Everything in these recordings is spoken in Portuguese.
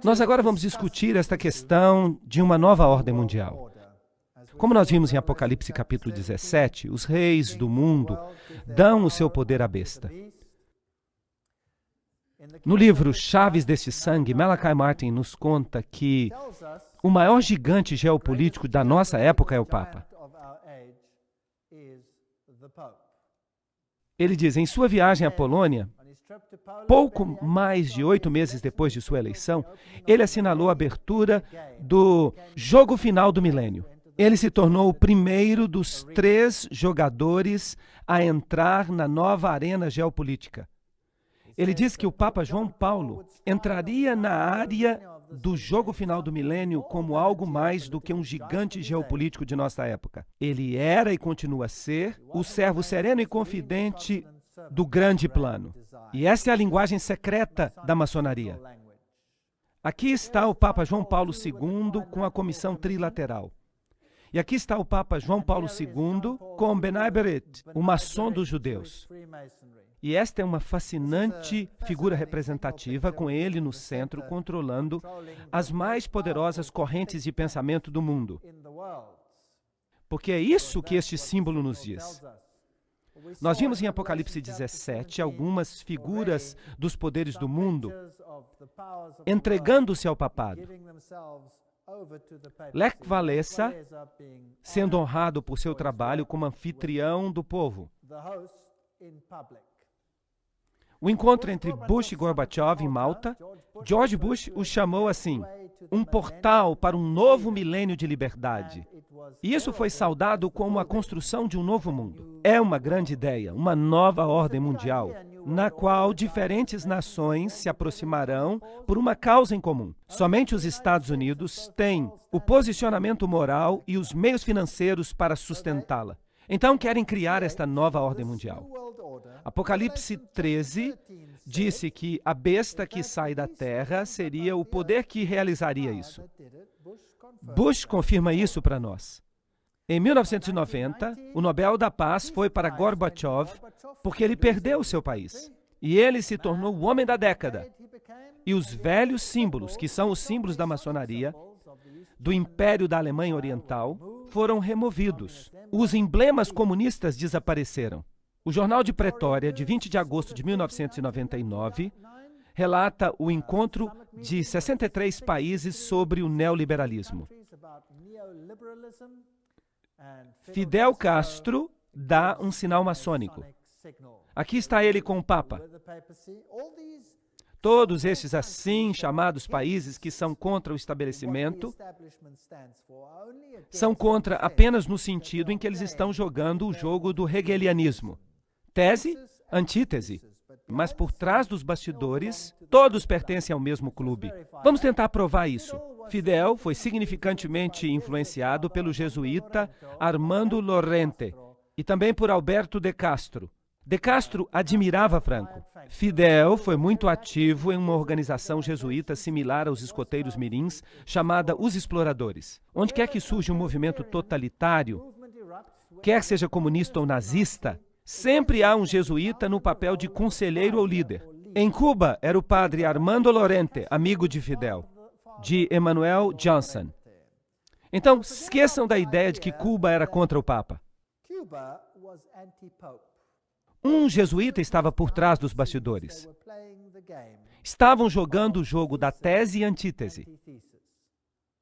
Nós agora vamos discutir esta questão de uma nova ordem mundial. Como nós vimos em Apocalipse capítulo 17, os reis do mundo dão o seu poder à besta. No livro Chaves deste Sangue, Malachi Martin nos conta que o maior gigante geopolítico da nossa época é o Papa. Ele diz, em sua viagem à Polônia, pouco mais de 8 meses depois de sua eleição, ele assinalou a abertura do jogo final do milênio. Ele se tornou o primeiro dos 3 jogadores a entrar na nova arena geopolítica. Ele diz que o Papa João Paulo entraria na área do jogo final do milênio como algo mais do que um gigante geopolítico de nossa época. Ele era e continua a ser o servo sereno e confidente do grande plano. E essa é a linguagem secreta da maçonaria. Aqui está o Papa João Paulo II com a comissão trilateral. E aqui está o Papa João Paulo II com B'nai B'rith, o maçom dos judeus. E esta é uma fascinante figura representativa, com ele no centro, controlando as mais poderosas correntes de pensamento do mundo. Porque é isso que este símbolo nos diz. Nós vimos em Apocalipse 17 algumas figuras dos poderes do mundo entregando-se ao papado. Lech Walesa, sendo honrado por seu trabalho como anfitrião do povo. O encontro entre Bush e Gorbachev em Malta, George Bush o chamou assim, um portal para um novo milênio de liberdade. E isso foi saudado como a construção de um novo mundo. É uma grande ideia, uma nova ordem mundial, na qual diferentes nações se aproximarão por uma causa em comum. Somente os Estados Unidos têm o posicionamento moral e os meios financeiros para sustentá-la. Então querem criar esta nova ordem mundial. Apocalipse 13 disse que a besta que sai da terra seria o poder que realizaria isso. Bush confirma isso para nós. Em 1990, o Nobel da Paz foi para Gorbachev porque ele perdeu o seu país. E ele se tornou o homem da década. E os velhos símbolos, que são os símbolos da maçonaria, do Império da Alemanha Oriental, foram removidos. Os emblemas comunistas desapareceram. O Jornal de Pretória, de 20 de agosto de 1999, relata o encontro de 63 países sobre o neoliberalismo. Fidel Castro dá um sinal maçônico. Aqui está ele com o Papa. Todos estes assim chamados países que são contra o estabelecimento são contra apenas no sentido em que eles estão jogando o jogo do hegelianismo. Tese, antítese. Mas por trás dos bastidores, todos pertencem ao mesmo clube. Vamos tentar provar isso. Fidel foi significantemente influenciado pelo jesuíta Armando Lorente e também por Alberto de Castro. De Castro admirava Franco. Fidel foi muito ativo em uma organização jesuíta similar aos escoteiros mirins, chamada Os Exploradores. Onde quer que surja um movimento totalitário, quer seja comunista ou nazista, sempre há um jesuíta no papel de conselheiro ou líder. Em Cuba, era o padre Armando Lorente, amigo de Fidel, de Emmanuel Johnson. Então, esqueçam da ideia de que Cuba era contra o Papa. Um jesuíta estava por trás dos bastidores. Estavam jogando o jogo da tese e antítese.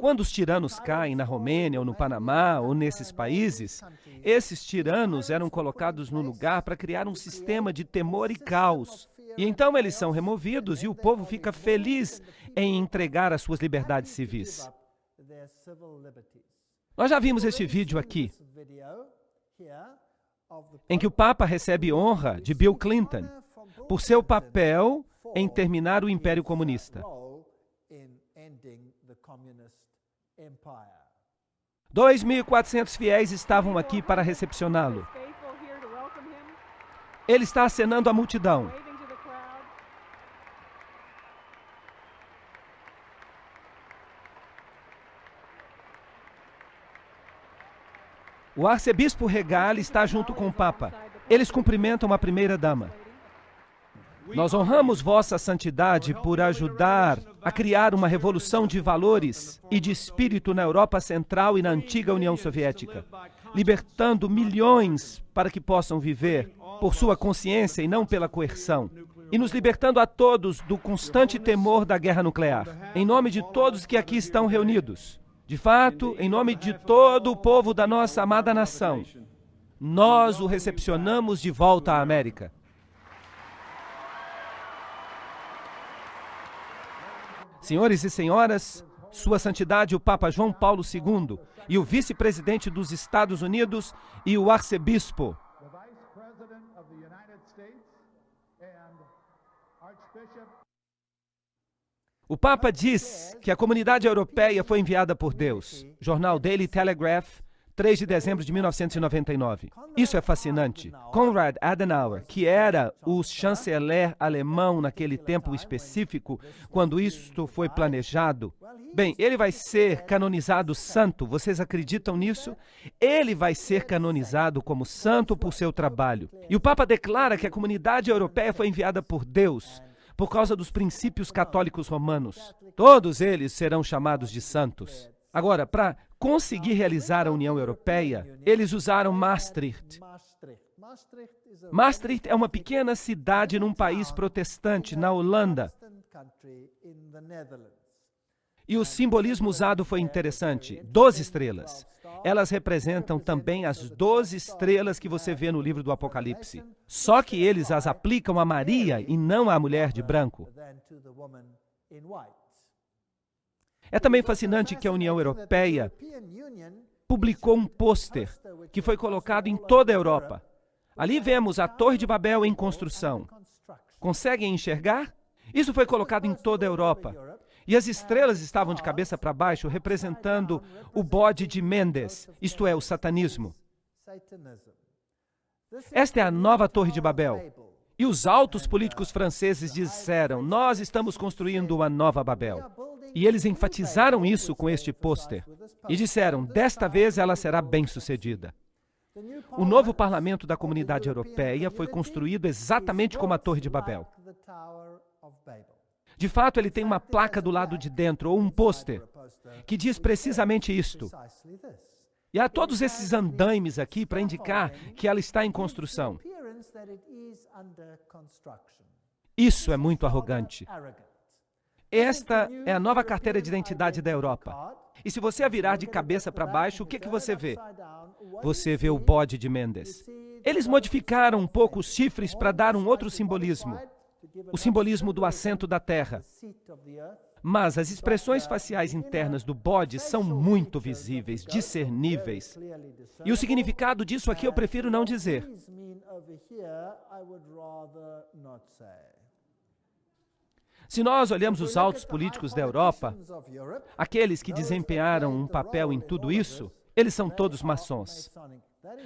Quando os tiranos caem na Romênia ou no Panamá ou nesses países, esses tiranos eram colocados no lugar para criar um sistema de temor e caos. E então eles são removidos e o povo fica feliz em entregar as suas liberdades civis. Nós já vimos este vídeo aqui, em que o Papa recebe honra de Bill Clinton por seu papel em terminar o Império Comunista. 2.400 fiéis estavam aqui para recepcioná-lo. Ele está acenando à multidão. O arcebispo Regal está junto com o Papa. Eles cumprimentam a primeira-dama. Nós honramos Vossa Santidade por ajudar a criar uma revolução de valores e de espírito na Europa Central e na antiga União Soviética, libertando milhões para que possam viver por sua consciência e não pela coerção, e nos libertando a todos do constante temor da guerra nuclear. Em nome de todos que aqui estão reunidos, de fato, em nome de todo o povo da nossa amada nação, nós o recepcionamos de volta à América. Senhores e senhoras, Sua Santidade o Papa João Paulo II e o vice-presidente dos Estados Unidos e o arcebispo. O Papa diz que a comunidade europeia foi enviada por Deus. Jornal Daily Telegraph, 3 de dezembro de 1999. Isso é fascinante. Konrad Adenauer, que era o chanceler alemão naquele tempo específico, quando isto foi planejado, bem, ele vai ser canonizado santo. Vocês acreditam nisso? Ele vai ser canonizado como santo por seu trabalho. E o Papa declara que a comunidade europeia foi enviada por Deus, por causa dos princípios católicos romanos. Todos eles serão chamados de santos. Agora, para conseguir realizar a União Europeia, eles usaram Maastricht. Maastricht é uma pequena cidade num país protestante, na Holanda. E o simbolismo usado foi interessante. 12 estrelas. Elas representam também as 12 estrelas que você vê no livro do Apocalipse. Só que eles as aplicam a Maria e não à mulher de branco. É também fascinante que a União Europeia publicou um pôster que foi colocado em toda a Europa. Ali vemos a Torre de Babel em construção. Conseguem enxergar? Isso foi colocado em toda a Europa. E as estrelas estavam de cabeça para baixo, representando o bode de Mendes, isto é, o satanismo. Esta é a nova Torre de Babel. E os altos políticos franceses disseram: nós estamos construindo uma nova Babel. E eles enfatizaram isso com este pôster. E disseram: desta vez ela será bem-sucedida. O novo parlamento da Comunidade Europeia foi construído exatamente como a Torre de Babel. De fato, ele tem uma placa do lado de dentro, ou um pôster, que diz precisamente isto. E há todos esses andaimes aqui para indicar que ela está em construção. Isso é muito arrogante. Esta é a nova carteira de identidade da Europa. E se você a virar de cabeça para baixo, o que você vê? Você vê o bode de Mendes. Eles modificaram um pouco os chifres para dar um outro simbolismo. O simbolismo do assento da terra. Mas as expressões faciais internas do bode são muito visíveis, discerníveis. E o significado disso aqui eu prefiro não dizer. Se nós olhamos os altos políticos da Europa, aqueles que desempenharam um papel em tudo isso, eles são todos maçons.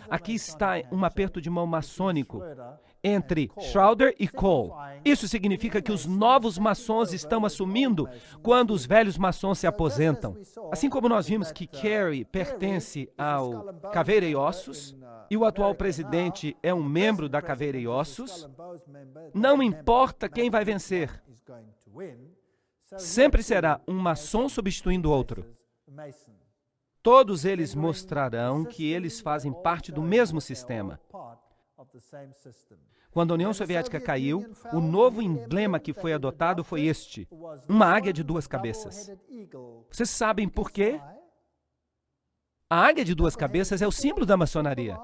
Aqui está um aperto de mão maçônico entre Schroeder e Kohl. Isso significa que os novos maçons estão assumindo quando os velhos maçons se aposentam. Assim como nós vimos que Kerry pertence ao Caveira e Ossos, e o atual presidente é um membro da Caveira e Ossos, não importa quem vai vencer, sempre será um maçom substituindo o outro. Todos eles mostrarão que eles fazem parte do mesmo sistema. Quando a União Soviética caiu, o novo emblema que foi adotado foi este, uma águia de 2 cabeças. Vocês sabem por quê? A águia de 2 cabeças é o símbolo da maçonaria.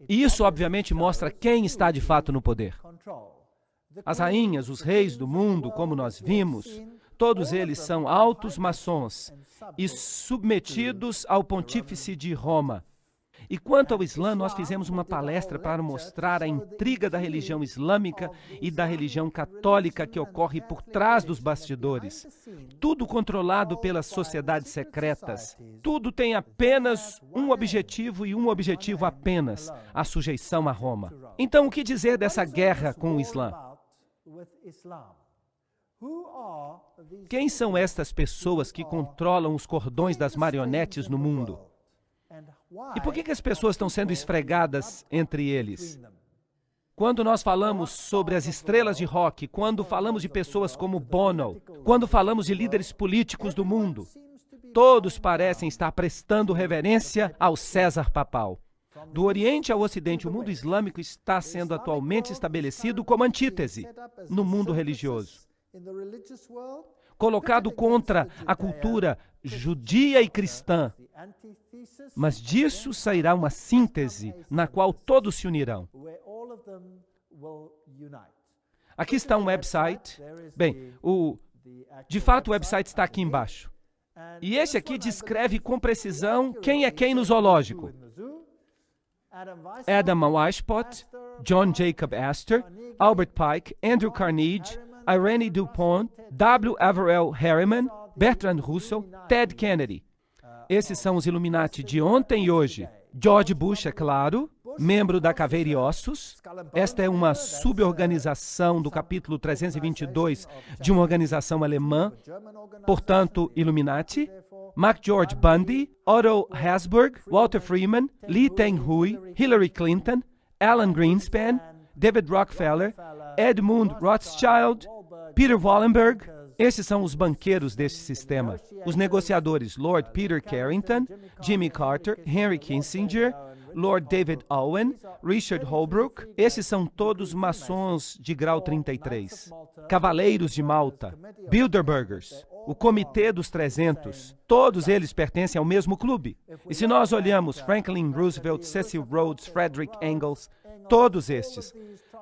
E isso, obviamente, mostra quem está de fato no poder. As rainhas, os reis do mundo, como nós vimos, todos eles são altos maçons e submetidos ao pontífice de Roma. E quanto ao Islã, nós fizemos uma palestra para mostrar a intriga da religião islâmica e da religião católica que ocorre por trás dos bastidores. Tudo controlado pelas sociedades secretas. Tudo tem apenas um objetivo e um objetivo apenas: a sujeição a Roma. Então, o que dizer dessa guerra com o Islã? Quem são estas pessoas que controlam os cordões das marionetes no mundo? E por que as pessoas estão sendo esfregadas entre eles? Quando nós falamos sobre as estrelas de rock, quando falamos de pessoas como Bono, quando falamos de líderes políticos do mundo, todos parecem estar prestando reverência ao César papal. Do Oriente ao Ocidente, o mundo islâmico está sendo atualmente estabelecido como antítese no mundo religioso, colocado contra a cultura judia e cristã. Mas disso sairá uma síntese na qual todos se unirão. Aqui está um website. Bem, de fato o website está aqui embaixo. E esse aqui descreve com precisão quem é quem no zoológico. Adam Weishaupt, John Jacob Astor, Albert Pike, Andrew Carnegie, Irene Dupont, W. Averell Harriman, Bertrand Russell, Ted Kennedy. Esses são os Illuminati de ontem e hoje. George Bush, é claro, membro da Caveira e Ossos. Esta é uma suborganização do capítulo 322 de uma organização alemã, portanto, Illuminati. McGeorge Bundy, Otto Habsburg, Walter Freeman, Lee Teng-hui, Hillary Clinton, Alan Greenspan, David Rockefeller, Edmund Rothschild, Peter Wallenberg. Esses são os banqueiros deste sistema. Os negociadores, Lord Peter Carrington, Jimmy Carter, Henry Kissinger, Lord David Owen, Richard Holbrooke. Esses são todos maçons de grau 33. Cavaleiros de Malta, Bilderbergers, o Comitê dos 300. Todos eles pertencem ao mesmo clube. E se nós olhamos Franklin Roosevelt, Cecil Rhodes, Frederick Engels, todos estes,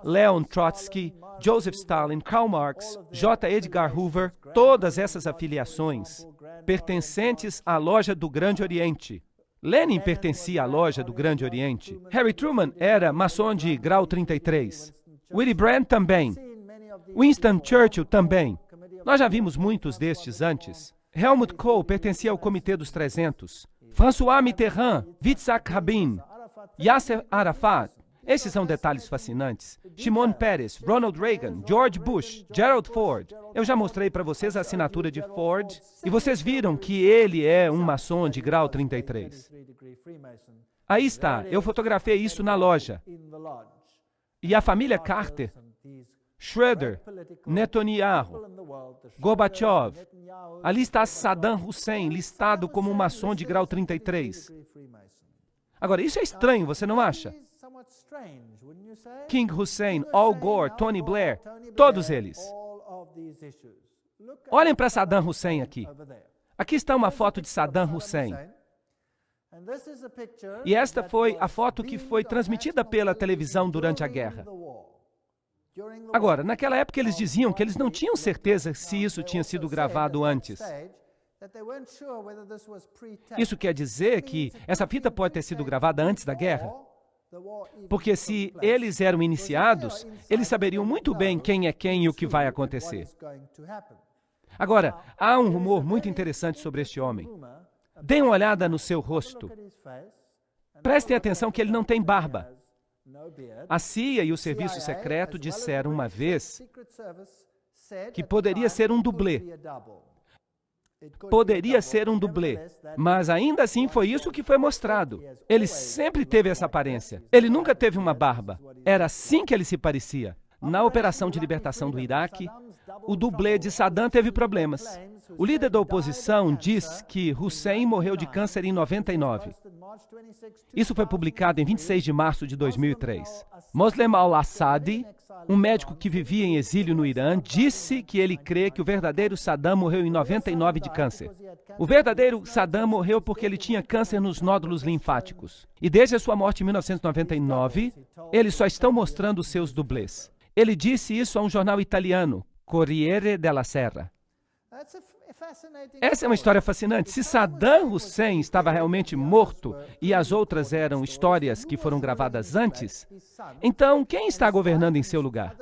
Leon Trotsky, Joseph Stalin, Karl Marx, J. Edgar Hoover, todas essas afiliações pertencentes à loja do Grande Oriente. Lenin pertencia à loja do Grande Oriente. Harry Truman era maçom de grau 33. Willy Brandt também. Winston Churchill também. Nós já vimos muitos destes antes. Helmut Kohl pertencia ao Comitê dos 300. François Mitterrand, Yitzhak Rabin, Yasser Arafat. Esses são detalhes fascinantes. Shimon Peres, Ronald Reagan, George Bush, Gerald Ford. Eu já mostrei para vocês a assinatura de Ford e vocês viram que ele é um maçom de grau 33. Aí está, eu fotografei isso na loja. E a família Carter, Schroeder, Netanyahu, Gorbachev. Ali está Saddam Hussein, listado como um maçom de grau 33. Agora, isso é estranho, você não acha? King Hussein, Al Gore, Tony Blair, todos eles. Olhem para Saddam Hussein aqui. Aqui está uma foto de Saddam Hussein. E esta foi a foto que foi transmitida pela televisão durante a guerra. Agora, naquela época eles diziam que eles não tinham certeza se isso tinha sido gravado antes. Isso quer dizer que essa fita pode ter sido gravada antes da guerra? Porque se eles eram iniciados, eles saberiam muito bem quem é quem e o que vai acontecer. Agora, há um rumor muito interessante sobre este homem. Deem uma olhada no seu rosto. Prestem atenção que ele não tem barba. A CIA e o Serviço Secreto disseram uma vez que poderia ser um dublê. Poderia ser um dublê, mas ainda assim foi isso que foi mostrado. Ele sempre teve essa aparência. Ele nunca teve uma barba. Era assim que ele se parecia. Na operação de libertação do Iraque, o dublê de Saddam teve problemas. O líder da oposição diz que Hussein morreu de câncer em 99. Isso foi publicado em 26 de março de 2003. Moslem al-Assadi, um médico que vivia em exílio no Irã, disse que ele crê que o verdadeiro Saddam morreu em 99 de câncer. O verdadeiro Saddam morreu porque ele tinha câncer nos nódulos linfáticos. E desde a sua morte em 1999, eles só estão mostrando seus dublês. Ele disse isso a um jornal italiano, Corriere della Sera. Essa é uma história fascinante. Se Saddam Hussein estava realmente morto e as outras eram histórias que foram gravadas antes, então quem está governando em seu lugar?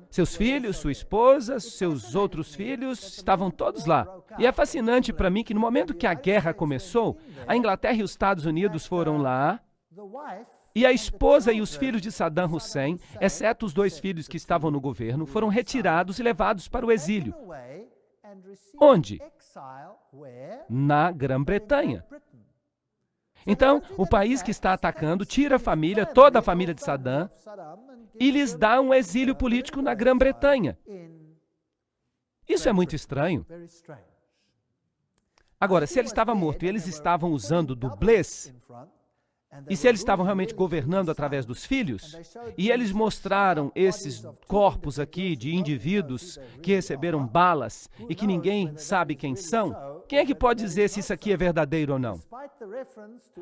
Seus filhos, sua esposa, seus outros filhos, estavam todos lá. E é fascinante para mim que no momento que a guerra começou, a Inglaterra e os Estados Unidos foram lá e a esposa e os filhos de Saddam Hussein, exceto os 2 filhos que estavam no governo, foram retirados e levados para o exílio. Onde? Na Grã-Bretanha. Então, o país que está atacando tira a família, toda a família de Saddam, e lhes dá um exílio político na Grã-Bretanha. Isso é muito estranho. Agora, se ele estava morto e eles estavam usando dublês, e se eles estavam realmente governando através dos filhos, e eles mostraram esses corpos aqui de indivíduos que receberam balas e que ninguém sabe quem são, quem é que pode dizer se isso aqui é verdadeiro ou não?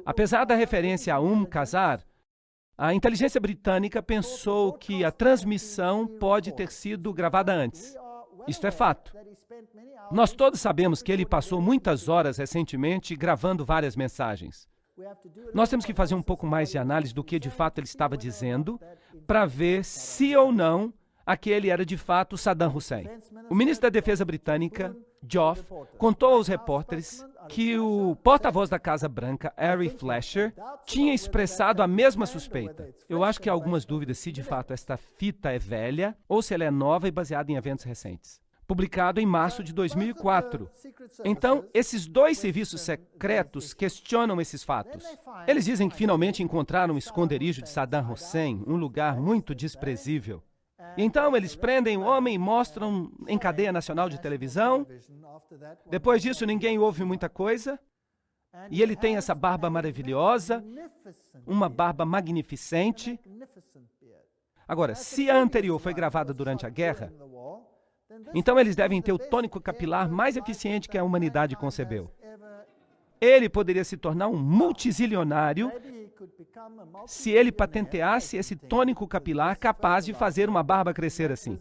Apesar da referência a Qasar, a inteligência britânica pensou que a transmissão pode ter sido gravada antes. Isto é fato. Nós todos sabemos que ele passou muitas horas recentemente gravando várias mensagens. Nós temos que fazer um pouco mais de análise do que de fato ele estava dizendo para ver se ou não aquele era de fato Saddam Hussein. O ministro da Defesa britânica, Geoff, contou aos repórteres que o porta-voz da Casa Branca, Ari Fleischer, tinha expressado a mesma suspeita. Eu acho que há algumas dúvidas se de fato esta fita é velha ou se ela é nova e baseada em eventos recentes. Publicado em março de 2004. Então, esses dois serviços secretos questionam esses fatos. Eles dizem que finalmente encontraram um esconderijo de Saddam Hussein, um lugar muito desprezível. E então, eles prendem o homem e mostram em cadeia nacional de televisão. Depois disso, ninguém ouve muita coisa. E ele tem essa barba maravilhosa, uma barba magnificente. Agora, se a anterior foi gravada durante a guerra, então eles devem ter o tônico capilar mais eficiente que a humanidade concebeu. Ele poderia se tornar um multizilionário se ele patenteasse esse tônico capilar capaz de fazer uma barba crescer assim.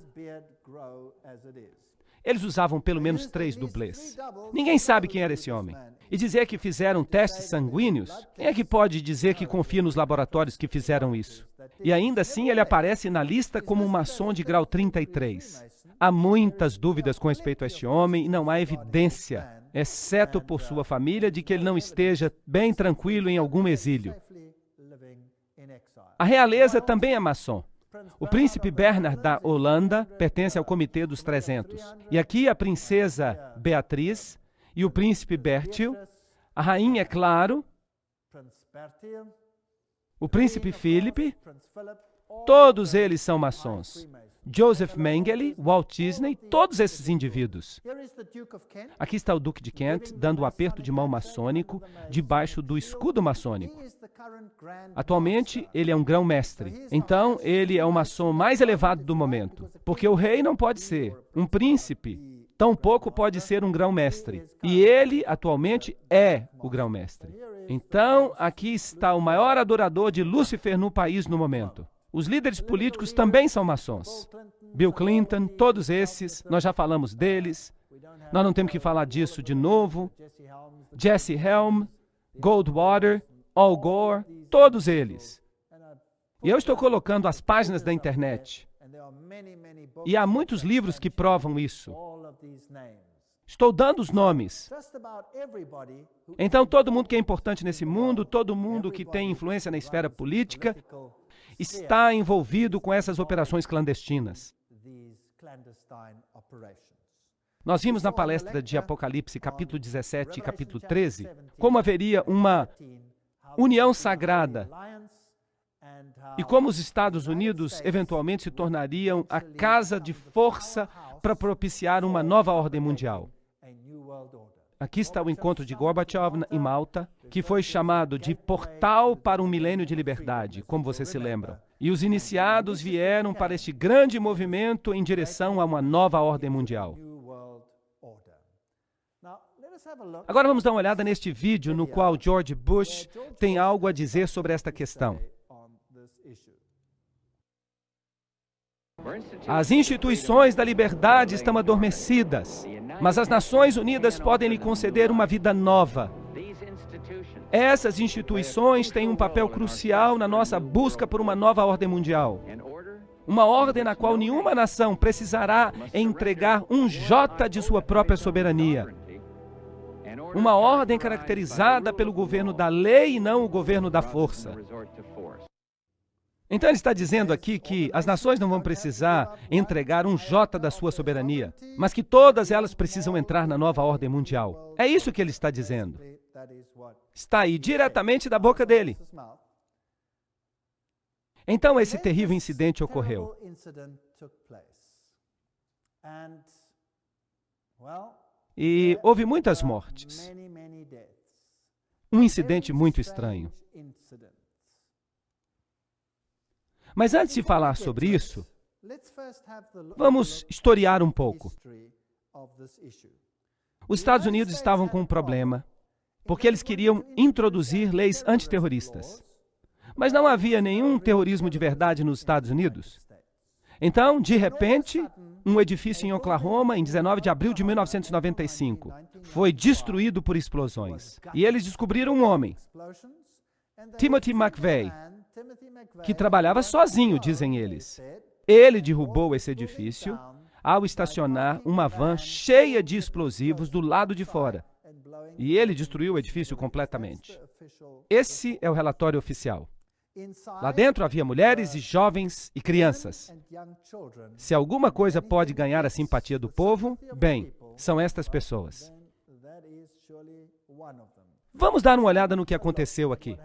Eles usavam pelo menos 3 dublês. Ninguém sabe quem era esse homem. E dizer que fizeram testes sanguíneos, quem é que pode dizer que confia nos laboratórios que fizeram isso? E ainda assim ele aparece na lista como um maçom de grau 33. Há muitas dúvidas com respeito a este homem e não há evidência, exceto por sua família, de que ele não esteja bem tranquilo em algum exílio. A realeza também é maçom. O príncipe Bernard da Holanda pertence ao Comitê dos 300. E aqui a princesa Beatriz e o príncipe Bertil, a rainha, é claro, o príncipe Philip, todos eles são maçons. Joseph Mengele, Walt Disney, todos esses indivíduos. Aqui está o Duque de Kent dando o aperto de mão maçônico debaixo do escudo maçônico. Atualmente, ele é um grão-mestre. Então, ele é o maçom mais elevado do momento. Porque o rei não pode ser. Um príncipe tampouco pode ser um grão-mestre. E ele, atualmente, é o grão-mestre. Então, aqui está o maior adorador de Lúcifer no país no momento. Os líderes políticos também são maçons. Bill Clinton, todos esses, nós já falamos deles. Nós não temos que falar disso de novo. Jesse Helm, Goldwater, Al Gore, todos eles. E eu estou colocando as páginas da internet. E há muitos livros que provam isso. Estou dando os nomes. Então, todo mundo que é importante nesse mundo, todo mundo que tem influência na esfera política, está envolvido com essas operações clandestinas. Nós vimos na palestra de Apocalipse, capítulo 17 e capítulo 13, como haveria uma união sagrada e como os Estados Unidos eventualmente se tornariam a casa de força para propiciar uma nova ordem mundial. Aqui está o encontro de Gorbachev em Malta, que foi chamado de Portal para um Milênio de Liberdade, como vocês se lembram. E os iniciados vieram para este grande movimento em direção a uma nova ordem mundial. Agora vamos dar uma olhada neste vídeo no qual George Bush tem algo a dizer sobre esta questão. As instituições da liberdade estão adormecidas, mas as Nações Unidas podem lhe conceder uma vida nova. Essas instituições têm um papel crucial na nossa busca por uma nova ordem mundial. Uma ordem na qual nenhuma nação precisará entregar um jota de sua própria soberania. Uma ordem caracterizada pelo governo da lei e não o governo da força. Então ele está dizendo aqui que as nações não vão precisar entregar um jota da sua soberania, mas que todas elas precisam entrar na nova ordem mundial. É isso que ele está dizendo. Está aí, diretamente da boca dele. Então, esse terrível incidente ocorreu. E houve muitas mortes. Um incidente muito estranho. Mas antes de falar sobre isso, vamos historiar um pouco. Os Estados Unidos estavam com um problema, porque eles queriam introduzir leis antiterroristas. Mas não havia nenhum terrorismo de verdade nos Estados Unidos. Então, de repente, um edifício em Oklahoma, em 19 de abril de 1995, foi destruído por explosões. E eles descobriram um homem, Timothy McVeigh, que trabalhava sozinho, dizem eles. Ele derrubou esse edifício ao estacionar uma van cheia de explosivos do lado de fora. E ele destruiu o edifício completamente. Esse é o relatório oficial. Lá dentro havia mulheres e jovens e crianças. Se alguma coisa pode ganhar a simpatia do povo, bem, são estas pessoas. Vamos dar uma olhada no que aconteceu aqui.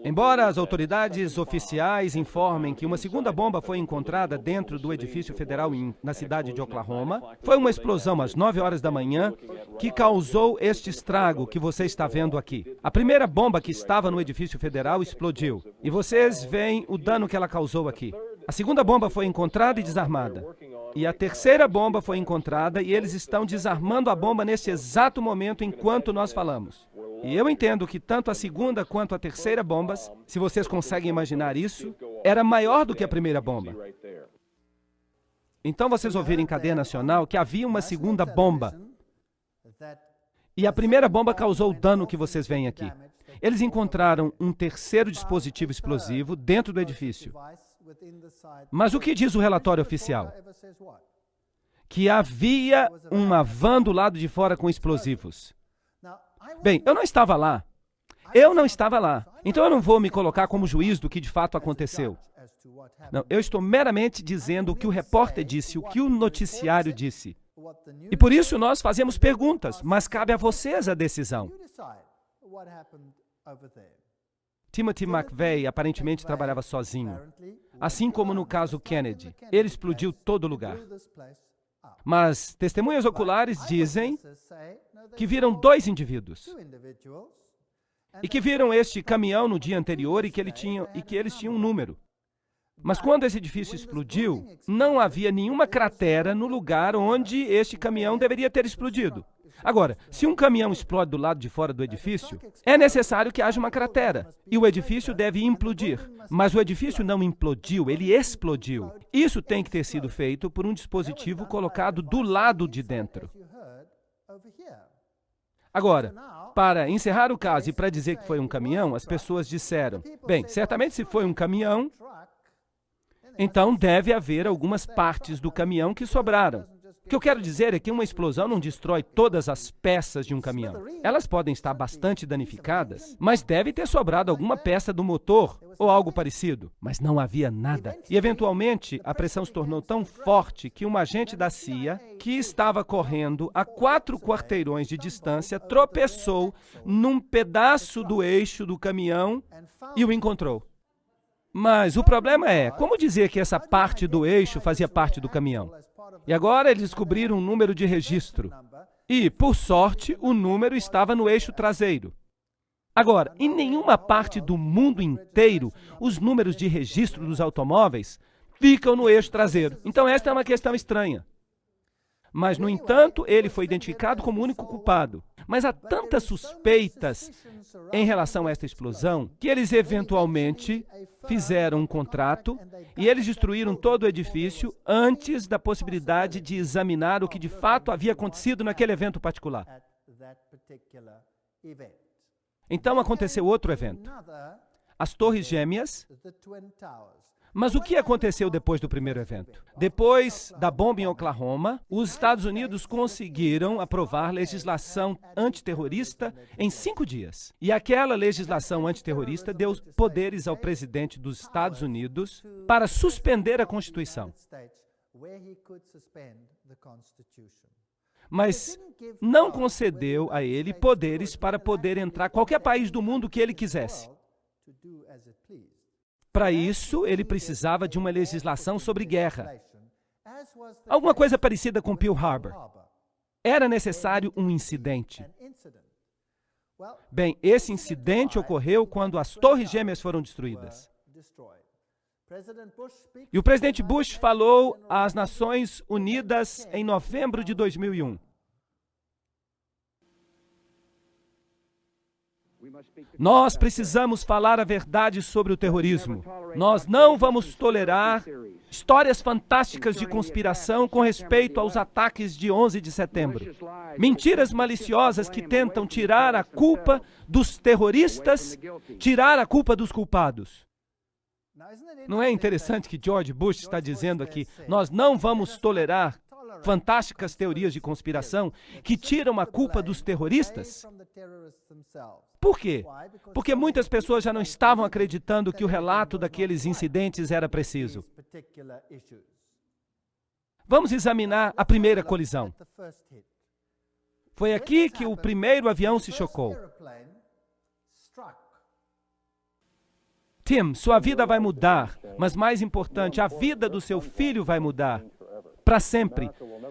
Embora as autoridades oficiais informem que uma segunda bomba foi encontrada dentro do edifício federal na cidade de Oklahoma, foi uma explosão às 9 horas da manhã que causou este estrago que você está vendo aqui. A primeira bomba que estava no edifício federal explodiu, e vocês veem o dano que ela causou aqui. A segunda bomba foi encontrada e desarmada. E a terceira bomba foi encontrada e eles estão desarmando a bomba neste exato momento enquanto nós falamos. E eu entendo que tanto a segunda quanto a terceira bombas, se vocês conseguem imaginar isso, era maior do que a primeira bomba. Então vocês ouviram em cadeia nacional que havia uma segunda bomba. E a primeira bomba causou o dano que vocês veem aqui. Eles encontraram um terceiro dispositivo explosivo dentro do edifício. Mas o que diz o relatório oficial? Que havia uma van do lado de fora com explosivos. Bem, eu não estava lá. Eu não estava lá. Então eu não vou me colocar como juiz do que de fato aconteceu. Não, eu estou meramente dizendo o que o repórter disse, o que o noticiário disse. E por isso nós fazemos perguntas, mas cabe a vocês a decisão. Timothy McVeigh aparentemente trabalhava sozinho, assim como no caso Kennedy. Ele explodiu todo o lugar. Mas testemunhas oculares dizem que viram dois indivíduos e que viram este caminhão no dia anterior e que eles tinham um número. Mas quando esse edifício explodiu, não havia nenhuma cratera no lugar onde este caminhão deveria ter explodido. Agora, se um caminhão explode do lado de fora do edifício, é necessário que haja uma cratera, e o edifício deve implodir. Mas o edifício não implodiu, ele explodiu. Isso tem que ter sido feito por um dispositivo colocado do lado de dentro. Agora, para encerrar o caso e para dizer que foi um caminhão, as pessoas disseram, bem, certamente se foi um caminhão, então deve haver algumas partes do caminhão que sobraram. O que eu quero dizer é que uma explosão não destrói todas as peças de um caminhão. Elas podem estar bastante danificadas, mas deve ter sobrado alguma peça do motor ou algo parecido. Mas não havia nada. E, eventualmente, a pressão se tornou tão forte que um agente da CIA, que estava correndo a 4 quarteirões de distância, tropeçou num pedaço do eixo do caminhão e o encontrou. Mas o problema é, como dizer que essa parte do eixo fazia parte do caminhão? E agora eles descobriram um número de registro. E, por sorte, o número estava no eixo traseiro. Agora, em nenhuma parte do mundo inteiro, os números de registro dos automóveis ficam no eixo traseiro. Então, esta é uma questão estranha. Mas, no entanto, ele foi identificado como o único culpado. Mas há tantas suspeitas em relação a esta explosão que eles eventualmente fizeram um contrato e eles destruíram todo o edifício antes da possibilidade de examinar o que de fato havia acontecido naquele evento particular. Então aconteceu outro evento, as Torres Gêmeas. Mas o que aconteceu depois do primeiro evento? Depois da bomba em Oklahoma, os Estados Unidos conseguiram aprovar legislação antiterrorista em 5 dias. E aquela legislação antiterrorista deu poderes ao presidente dos Estados Unidos para suspender a Constituição. mas não concedeu a ele poderes para poder entrar em qualquer país do mundo que ele quisesse. Para isso, ele precisava de uma legislação sobre guerra. Alguma coisa parecida com Pearl Harbor. Era necessário um incidente. Bem, esse incidente ocorreu quando as Torres Gêmeas foram destruídas. E o presidente Bush falou às Nações Unidas em novembro de 2001. Nós precisamos falar a verdade sobre o terrorismo. Nós não vamos tolerar histórias fantásticas de conspiração com respeito aos ataques de 11 de setembro. Mentiras maliciosas que tentam tirar a culpa dos terroristas, tirar a culpa dos culpados. Não é interessante que George Bush está dizendo aqui, nós não vamos tolerar fantásticas teorias de conspiração que tiram a culpa dos terroristas? Por quê? Porque muitas pessoas já não estavam acreditando que o relato daqueles incidentes era preciso. Vamos examinar a primeira colisão. Foi aqui que o primeiro avião se chocou. Tim, sua vida vai mudar, mas mais importante, a vida do seu filho vai mudar. Para sempre.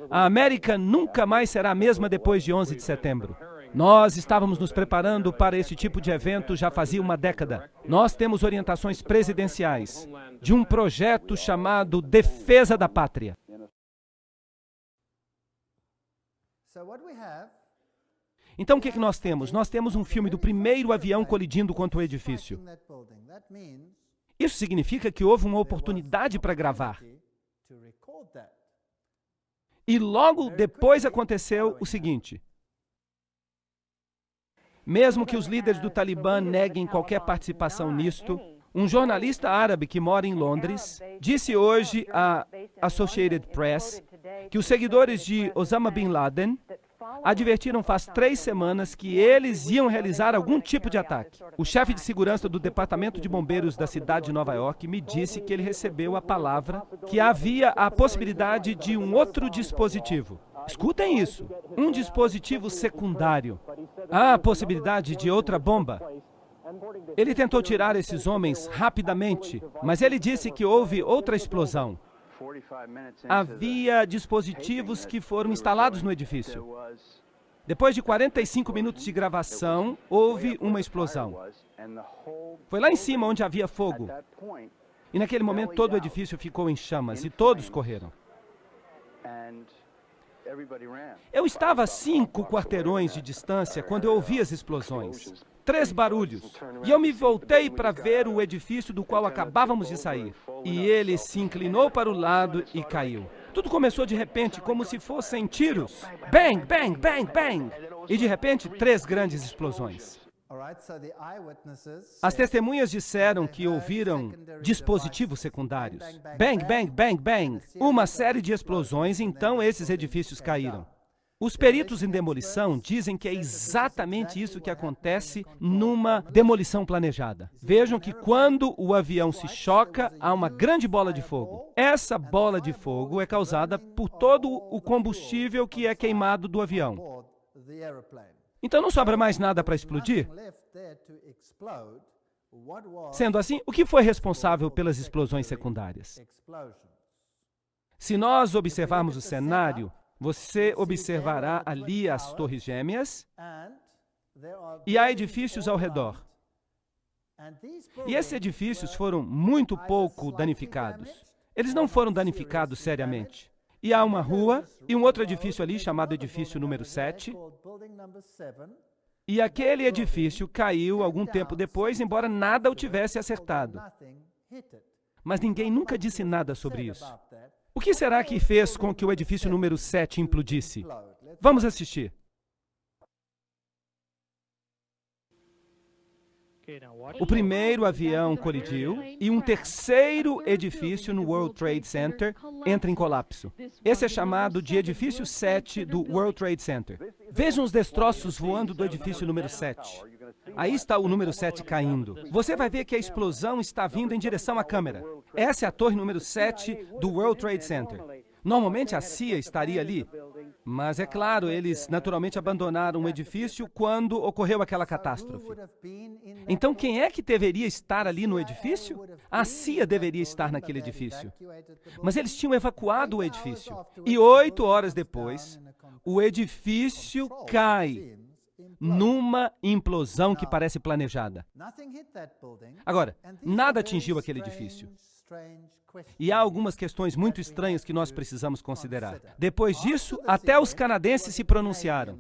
A América nunca mais será a mesma depois de 11 de setembro. Nós estávamos nos preparando para esse tipo de evento já fazia uma década. Nós temos orientações presidenciais de um projeto chamado Defesa da Pátria. Então, o que nós temos? Nós temos um filme do primeiro avião colidindo contra o edifício. Isso significa que houve uma oportunidade para gravar. E logo depois aconteceu o seguinte. Mesmo que os líderes do Talibã neguem qualquer participação nisto, um jornalista árabe que mora em Londres disse hoje à Associated Press que os seguidores de Osama Bin Laden advertiram faz 3 semanas que eles iam realizar algum tipo de ataque. O chefe de segurança do Departamento de Bombeiros da cidade de Nova York me disse que ele recebeu a palavra que havia a possibilidade de um outro dispositivo. Escutem isso, um dispositivo secundário. Há a possibilidade de outra bomba. Ele tentou tirar esses homens rapidamente, mas ele disse que houve outra explosão. Havia dispositivos que foram instalados no edifício. Depois de 45 minutos de gravação, houve uma explosão. Foi lá em cima onde havia fogo. E naquele momento todo o edifício ficou em chamas e todos correram. Eu estava a 5 quarteirões de distância quando eu ouvi as explosões. 3 barulhos. E eu me voltei para ver o edifício do qual acabávamos de sair. E ele se inclinou para o lado e caiu. Tudo começou de repente, como se fossem tiros. Bang, bang, bang, bang. E de repente, 3 grandes explosões. As testemunhas disseram que ouviram dispositivos secundários. Bang, bang, bang, bang. Uma série de explosões, então esses edifícios caíram. Os peritos em demolição dizem que é exatamente isso que acontece numa demolição planejada. Vejam que quando o avião se choca, há uma grande bola de fogo. Essa bola de fogo é causada por todo o combustível que é queimado do avião. Então não sobra mais nada para explodir? Sendo assim, o que foi responsável pelas explosões secundárias? Se nós observarmos o cenário, você observará ali as Torres Gêmeas e há edifícios ao redor. E esses edifícios foram muito pouco danificados. Eles não foram danificados seriamente. E há uma rua e um outro edifício ali chamado edifício número 7. E aquele edifício caiu algum tempo depois, embora nada o tivesse acertado. Mas ninguém nunca disse nada sobre isso. O que será que fez com que o edifício número 7 implodisse? Vamos assistir. O primeiro avião colidiu e um terceiro edifício no World Trade Center entra em colapso. Esse é chamado de edifício 7 do World Trade Center. Vejam os destroços voando do edifício número 7. Aí está o número 7 caindo. Você vai ver que a explosão está vindo em direção à câmera. Essa é a torre número 7 do World Trade Center. Normalmente a CIA estaria ali. Mas é claro, eles naturalmente abandonaram o edifício quando ocorreu aquela catástrofe. Então, quem é que deveria estar ali no edifício? A CIA deveria estar naquele edifício. Mas eles tinham evacuado o edifício. E 8 horas depois, o edifício cai numa implosão que parece planejada. Agora, nada atingiu aquele edifício. E há algumas questões muito estranhas que nós precisamos considerar. Depois disso, até os canadenses se pronunciaram.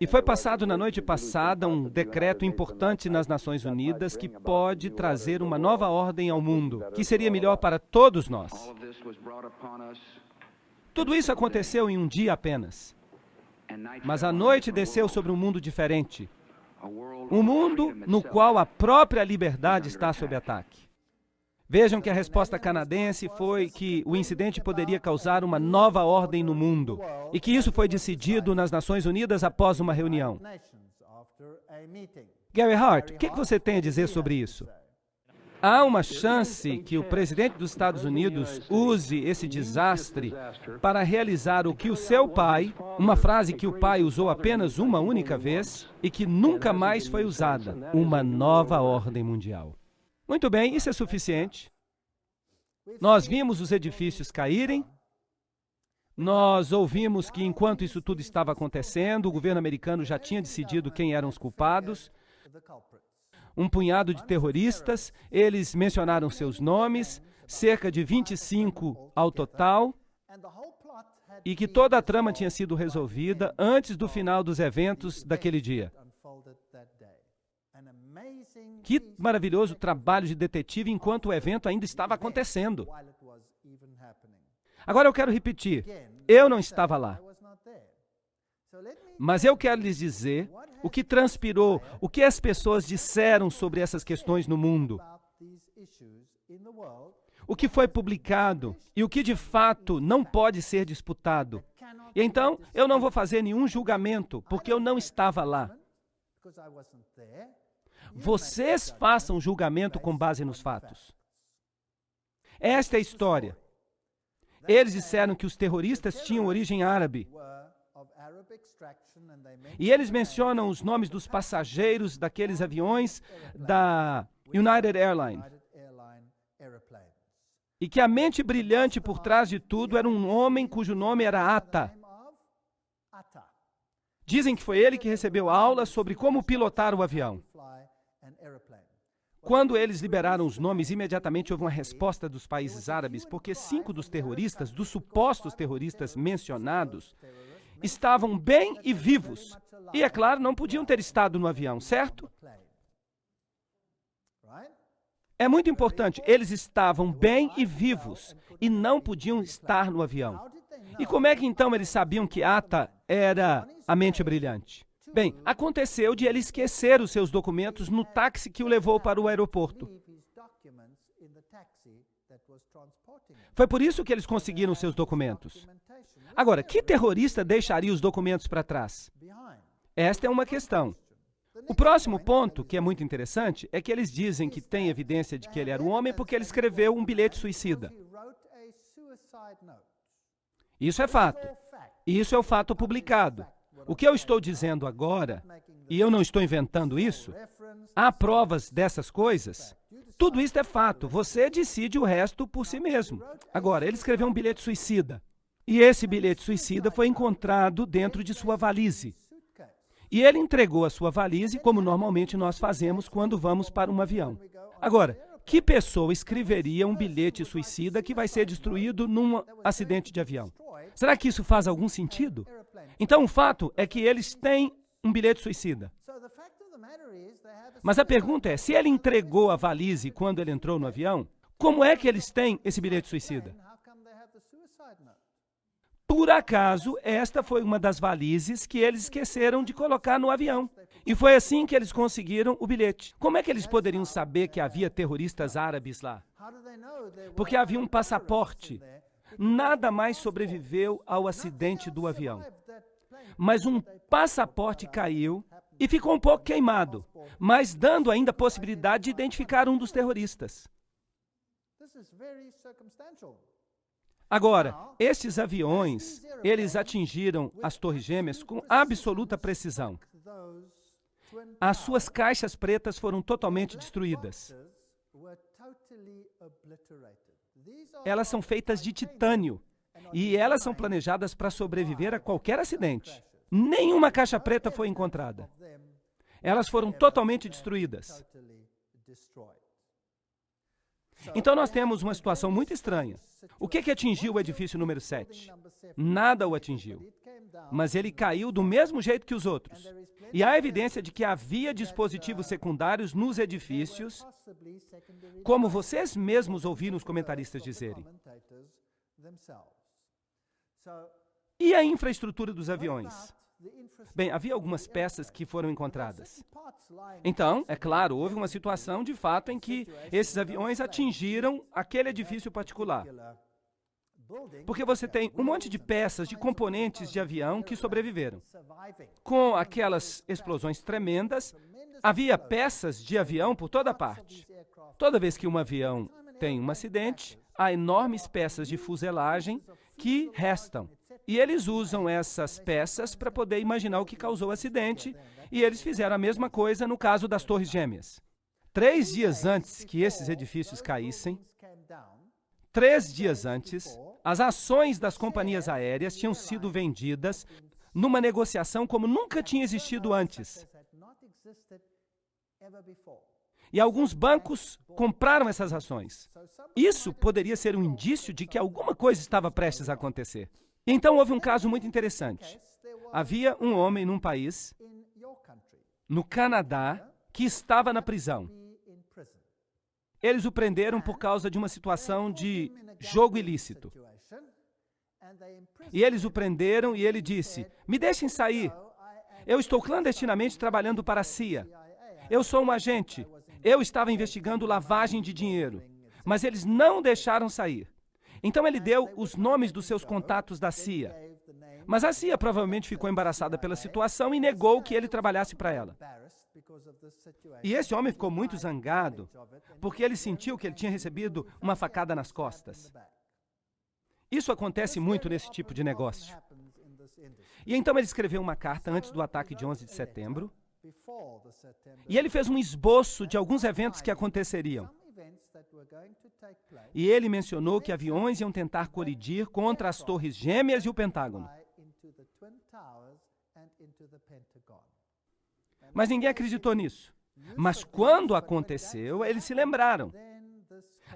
E foi passado na noite passada um decreto importante nas Nações Unidas que pode trazer uma nova ordem ao mundo, que seria melhor para todos nós. Tudo isso aconteceu em um dia apenas. Mas a noite desceu sobre um mundo diferente. Um mundo no qual a própria liberdade está sob ataque. Vejam que a resposta canadense foi que o incidente poderia causar uma nova ordem no mundo e que isso foi decidido nas Nações Unidas após uma reunião. Gary Hart, o que você tem a dizer sobre isso? Há uma chance que o presidente dos Estados Unidos use esse desastre para realizar o que o seu pai, uma frase que o pai usou apenas uma única vez e que nunca mais foi usada, uma nova ordem mundial. Muito bem, isso é suficiente. Nós vimos os edifícios caírem, nós ouvimos que enquanto isso tudo estava acontecendo, o governo americano já tinha decidido quem eram os culpados. Um punhado de terroristas, eles mencionaram seus nomes, cerca de 25 ao total, e que toda a trama tinha sido resolvida antes do final dos eventos daquele dia. Que maravilhoso trabalho de detetive enquanto o evento ainda estava acontecendo. Agora eu quero repetir, eu não estava lá. Mas eu quero lhes dizer o que transpirou, o que as pessoas disseram sobre essas questões no mundo, o que foi publicado e o que de fato não pode ser disputado. E então, eu não vou fazer nenhum julgamento, porque eu não estava lá. Vocês façam julgamento com base nos fatos. Esta é a história. Eles disseram que os terroristas tinham origem árabe. E eles mencionam os nomes dos passageiros daqueles aviões da United Airlines. E que a mente brilhante por trás de tudo era um homem cujo nome era Atta. Dizem que foi ele que recebeu aula sobre como pilotar o avião. Quando eles liberaram os nomes, imediatamente houve uma resposta dos países árabes, porque 5 dos terroristas, dos supostos terroristas mencionados, estavam bem e vivos. E, é claro, não podiam ter estado no avião, certo? É muito importante, eles estavam bem e vivos e não podiam estar no avião. E como é que então eles sabiam que Atta era a mente brilhante? Bem, aconteceu de ele esquecer os seus documentos no táxi que o levou para o aeroporto. Foi por isso que eles conseguiram os seus documentos. Agora, que terrorista deixaria os documentos para trás? Esta é uma questão. O próximo ponto, que é muito interessante, é que eles dizem que tem evidência de que ele era um homem porque ele escreveu um bilhete suicida. Isso é fato. E isso é o fato publicado. O que eu estou dizendo agora, e eu não estou inventando isso, há provas dessas coisas. Tudo isso é fato. Você decide o resto por si mesmo. Agora, ele escreveu um bilhete suicida. E esse bilhete suicida foi encontrado dentro de sua valise. E ele entregou a sua valise, como normalmente nós fazemos quando vamos para um avião. Agora, que pessoa escreveria um bilhete suicida que vai ser destruído num acidente de avião? Será que isso faz algum sentido? Então, o fato é que eles têm um bilhete suicida. Mas a pergunta é, se ele entregou a valise quando ele entrou no avião, como é que eles têm esse bilhete suicida? Por acaso, esta foi uma das valizes que eles esqueceram de colocar no avião. E foi assim que eles conseguiram o bilhete. Como é que eles poderiam saber que havia terroristas árabes lá? Porque havia um passaporte. Nada mais sobreviveu ao acidente do avião. Mas um passaporte caiu e ficou um pouco queimado, mas dando ainda a possibilidade de identificar um dos terroristas. Agora, estes aviões, eles atingiram as Torres Gêmeas com absoluta precisão. As suas caixas pretas foram totalmente destruídas. Elas são feitas de titânio e elas são planejadas para sobreviver a qualquer acidente. Nenhuma caixa preta foi encontrada. Elas foram totalmente destruídas. Então nós temos uma situação muito estranha. O que atingiu o edifício número 7? Nada o atingiu. Mas ele caiu do mesmo jeito que os outros. E há evidência de que havia dispositivos secundários nos edifícios, como vocês mesmos ouviram os comentaristas dizerem. E a infraestrutura dos aviões? Bem, havia algumas peças que foram encontradas. Então, é claro, houve uma situação de fato em que esses aviões atingiram aquele edifício particular. Porque você tem um monte de peças, de componentes de avião que sobreviveram. Com aquelas explosões tremendas, havia peças de avião por toda parte. Toda vez que um avião tem um acidente, há enormes peças de fuselagem que restam. E eles usam essas peças para poder imaginar o que causou o acidente, e eles fizeram a mesma coisa no caso das Torres Gêmeas. 3 dias antes que esses edifícios caíssem, 3 dias antes, as ações das companhias aéreas tinham sido vendidas numa negociação como nunca tinha existido antes. E alguns bancos compraram essas ações. Isso poderia ser um indício de que alguma coisa estava prestes a acontecer. Então houve um caso muito interessante. Havia um homem num país, no Canadá, que estava na prisão. Eles o prenderam por causa de uma situação de jogo ilícito. E eles o prenderam e ele disse: "Me deixem sair. Eu estou clandestinamente trabalhando para a CIA. Eu sou um agente. Eu estava investigando lavagem de dinheiro. Mas eles não deixaram sair." Então ele deu os nomes dos seus contatos da CIA. Mas a CIA provavelmente ficou embaraçada pela situação e negou que ele trabalhasse para ela. E esse homem ficou muito zangado, porque ele sentiu que ele tinha recebido uma facada nas costas. Isso acontece muito nesse tipo de negócio. E então ele escreveu uma carta antes do ataque de 11 de setembro, e ele fez um esboço de alguns eventos que aconteceriam. E ele mencionou que aviões iam tentar colidir contra as Torres Gêmeas e o Pentágono. Mas ninguém acreditou nisso. Mas quando aconteceu, eles se lembraram.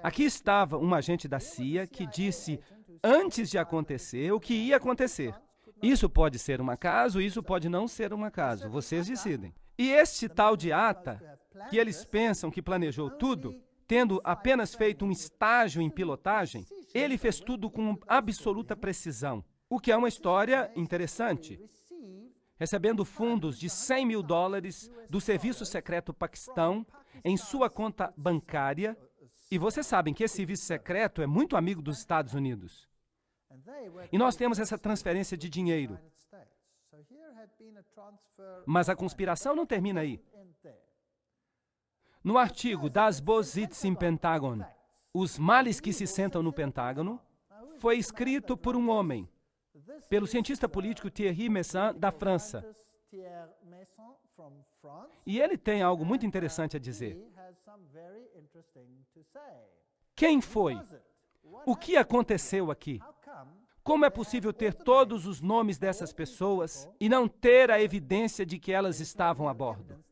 Aqui estava um agente da CIA que disse, antes de acontecer, o que ia acontecer. Isso pode ser um acaso, isso pode não ser um acaso. Vocês decidem. E este tal de Atta, que eles pensam que planejou tudo, tendo apenas feito um estágio em pilotagem, ele fez tudo com absoluta precisão. O que é uma história interessante. Recebendo fundos de $100 mil do Serviço Secreto Paquistão em sua conta bancária. E vocês sabem que esse serviço secreto é muito amigo dos Estados Unidos. E nós temos essa transferência de dinheiro. Mas a conspiração não termina aí. No artigo Das Bositz im Pentagon, Os Males que se Sentam no Pentágono, foi escrito por um homem, pelo cientista político Thierry Meyssan, da França. E ele tem algo muito interessante a dizer. Quem foi? O que aconteceu aqui? Como é possível ter todos os nomes dessas pessoas e não ter a evidência de que elas estavam a bordo?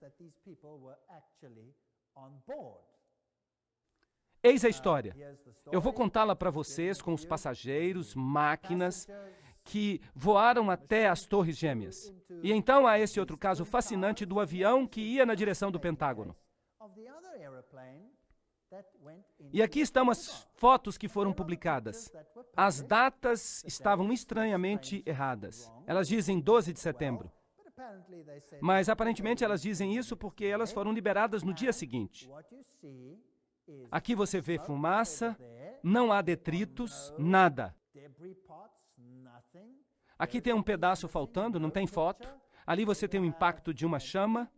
Eis a história. Eu vou contá-la para vocês com os passageiros, máquinas que voaram até as Torres Gêmeas. E então há esse outro caso fascinante do avião que ia na direção do Pentágono. E aqui estão as fotos que foram publicadas. As datas estavam estranhamente erradas. Elas dizem 12 de setembro. Mas aparentemente elas dizem isso porque elas foram liberadas no dia seguinte. Aqui você vê fumaça, não há detritos, nada. Aqui tem um pedaço faltando, não tem foto. Ali você tem o impacto de uma chama.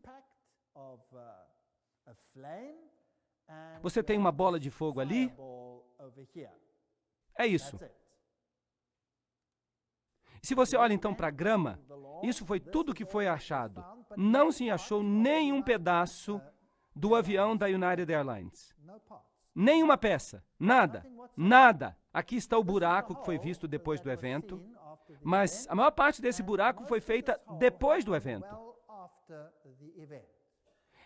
Você tem uma bola de fogo ali. É isso. Se você olha então para a grama, isso foi tudo que foi achado. Não se achou nenhum pedaço do avião da United Airlines. Nenhuma peça. Nada. Nada. Aqui está o buraco que foi visto depois do evento, mas a maior parte desse buraco foi feita depois do evento.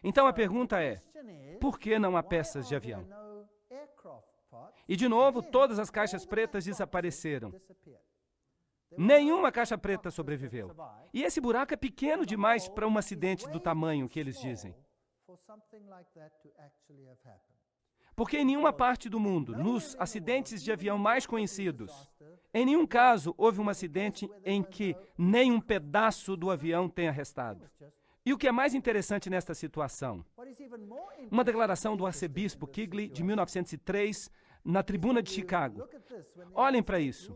Então a pergunta é, por que não há peças de avião? E de novo, todas as caixas pretas desapareceram. Nenhuma caixa preta sobreviveu. E esse buraco é pequeno demais para um acidente do tamanho que eles dizem. Porque em nenhuma parte do mundo, nos acidentes de avião mais conhecidos, em nenhum caso houve um acidente em que nem um pedaço do avião tenha restado. E o que é mais interessante nesta situação? Uma declaração do arcebispo Quigley, de 1903, na Tribuna de Chicago. Olhem para isso.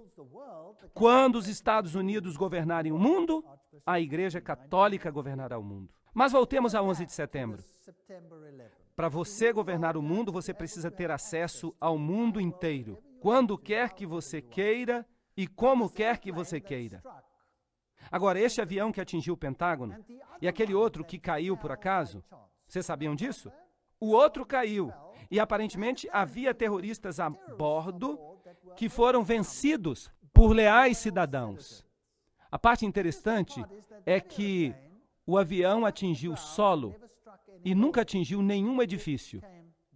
Quando os Estados Unidos governarem o mundo, a Igreja Católica governará o mundo. Mas voltemos a 11 de setembro. Para você governar o mundo, você precisa ter acesso ao mundo inteiro, quando quer que você queira e como quer que você queira. Agora, este avião que atingiu o Pentágono e aquele outro que caiu por acaso, vocês sabiam disso? O outro caiu e aparentemente havia terroristas a bordo que foram vencidos por leais cidadãos. A parte interessante é que o avião atingiu o solo e nunca atingiu nenhum edifício.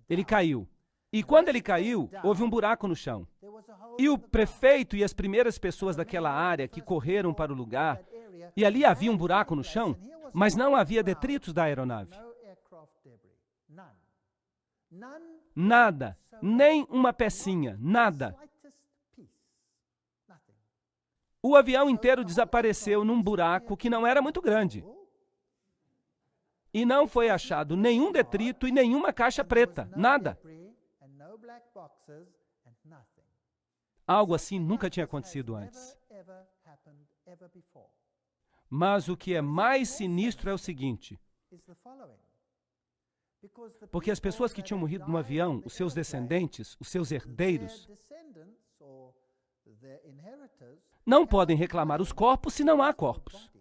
Ele caiu. E quando ele caiu, houve um buraco no chão. E o prefeito e as primeiras pessoas daquela área que correram para o lugar, e ali havia um buraco no chão, mas não havia detritos da aeronave. Nada, nem uma pecinha, nada. O avião inteiro desapareceu num buraco que não era muito grande. E não foi achado nenhum detrito e nenhuma caixa preta, nada. Algo assim nunca tinha acontecido antes. Mas o que é mais sinistro é o seguinte: porque as pessoas que tinham morrido no avião, os seus descendentes, os seus herdeiros, não podem reclamar os corpos se não há corpos.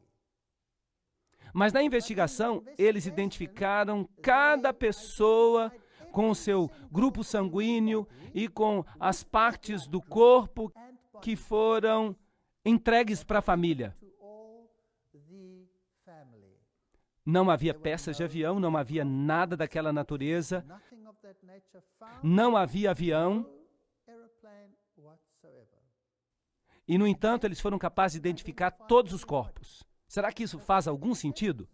Mas na investigação, eles identificaram cada pessoa com o seu grupo sanguíneo e com as partes do corpo que foram entregues para a família. Não havia peças de avião, não havia nada daquela natureza, não havia avião. E, no entanto, eles foram capazes de identificar todos os corpos. Será que isso faz algum sentido?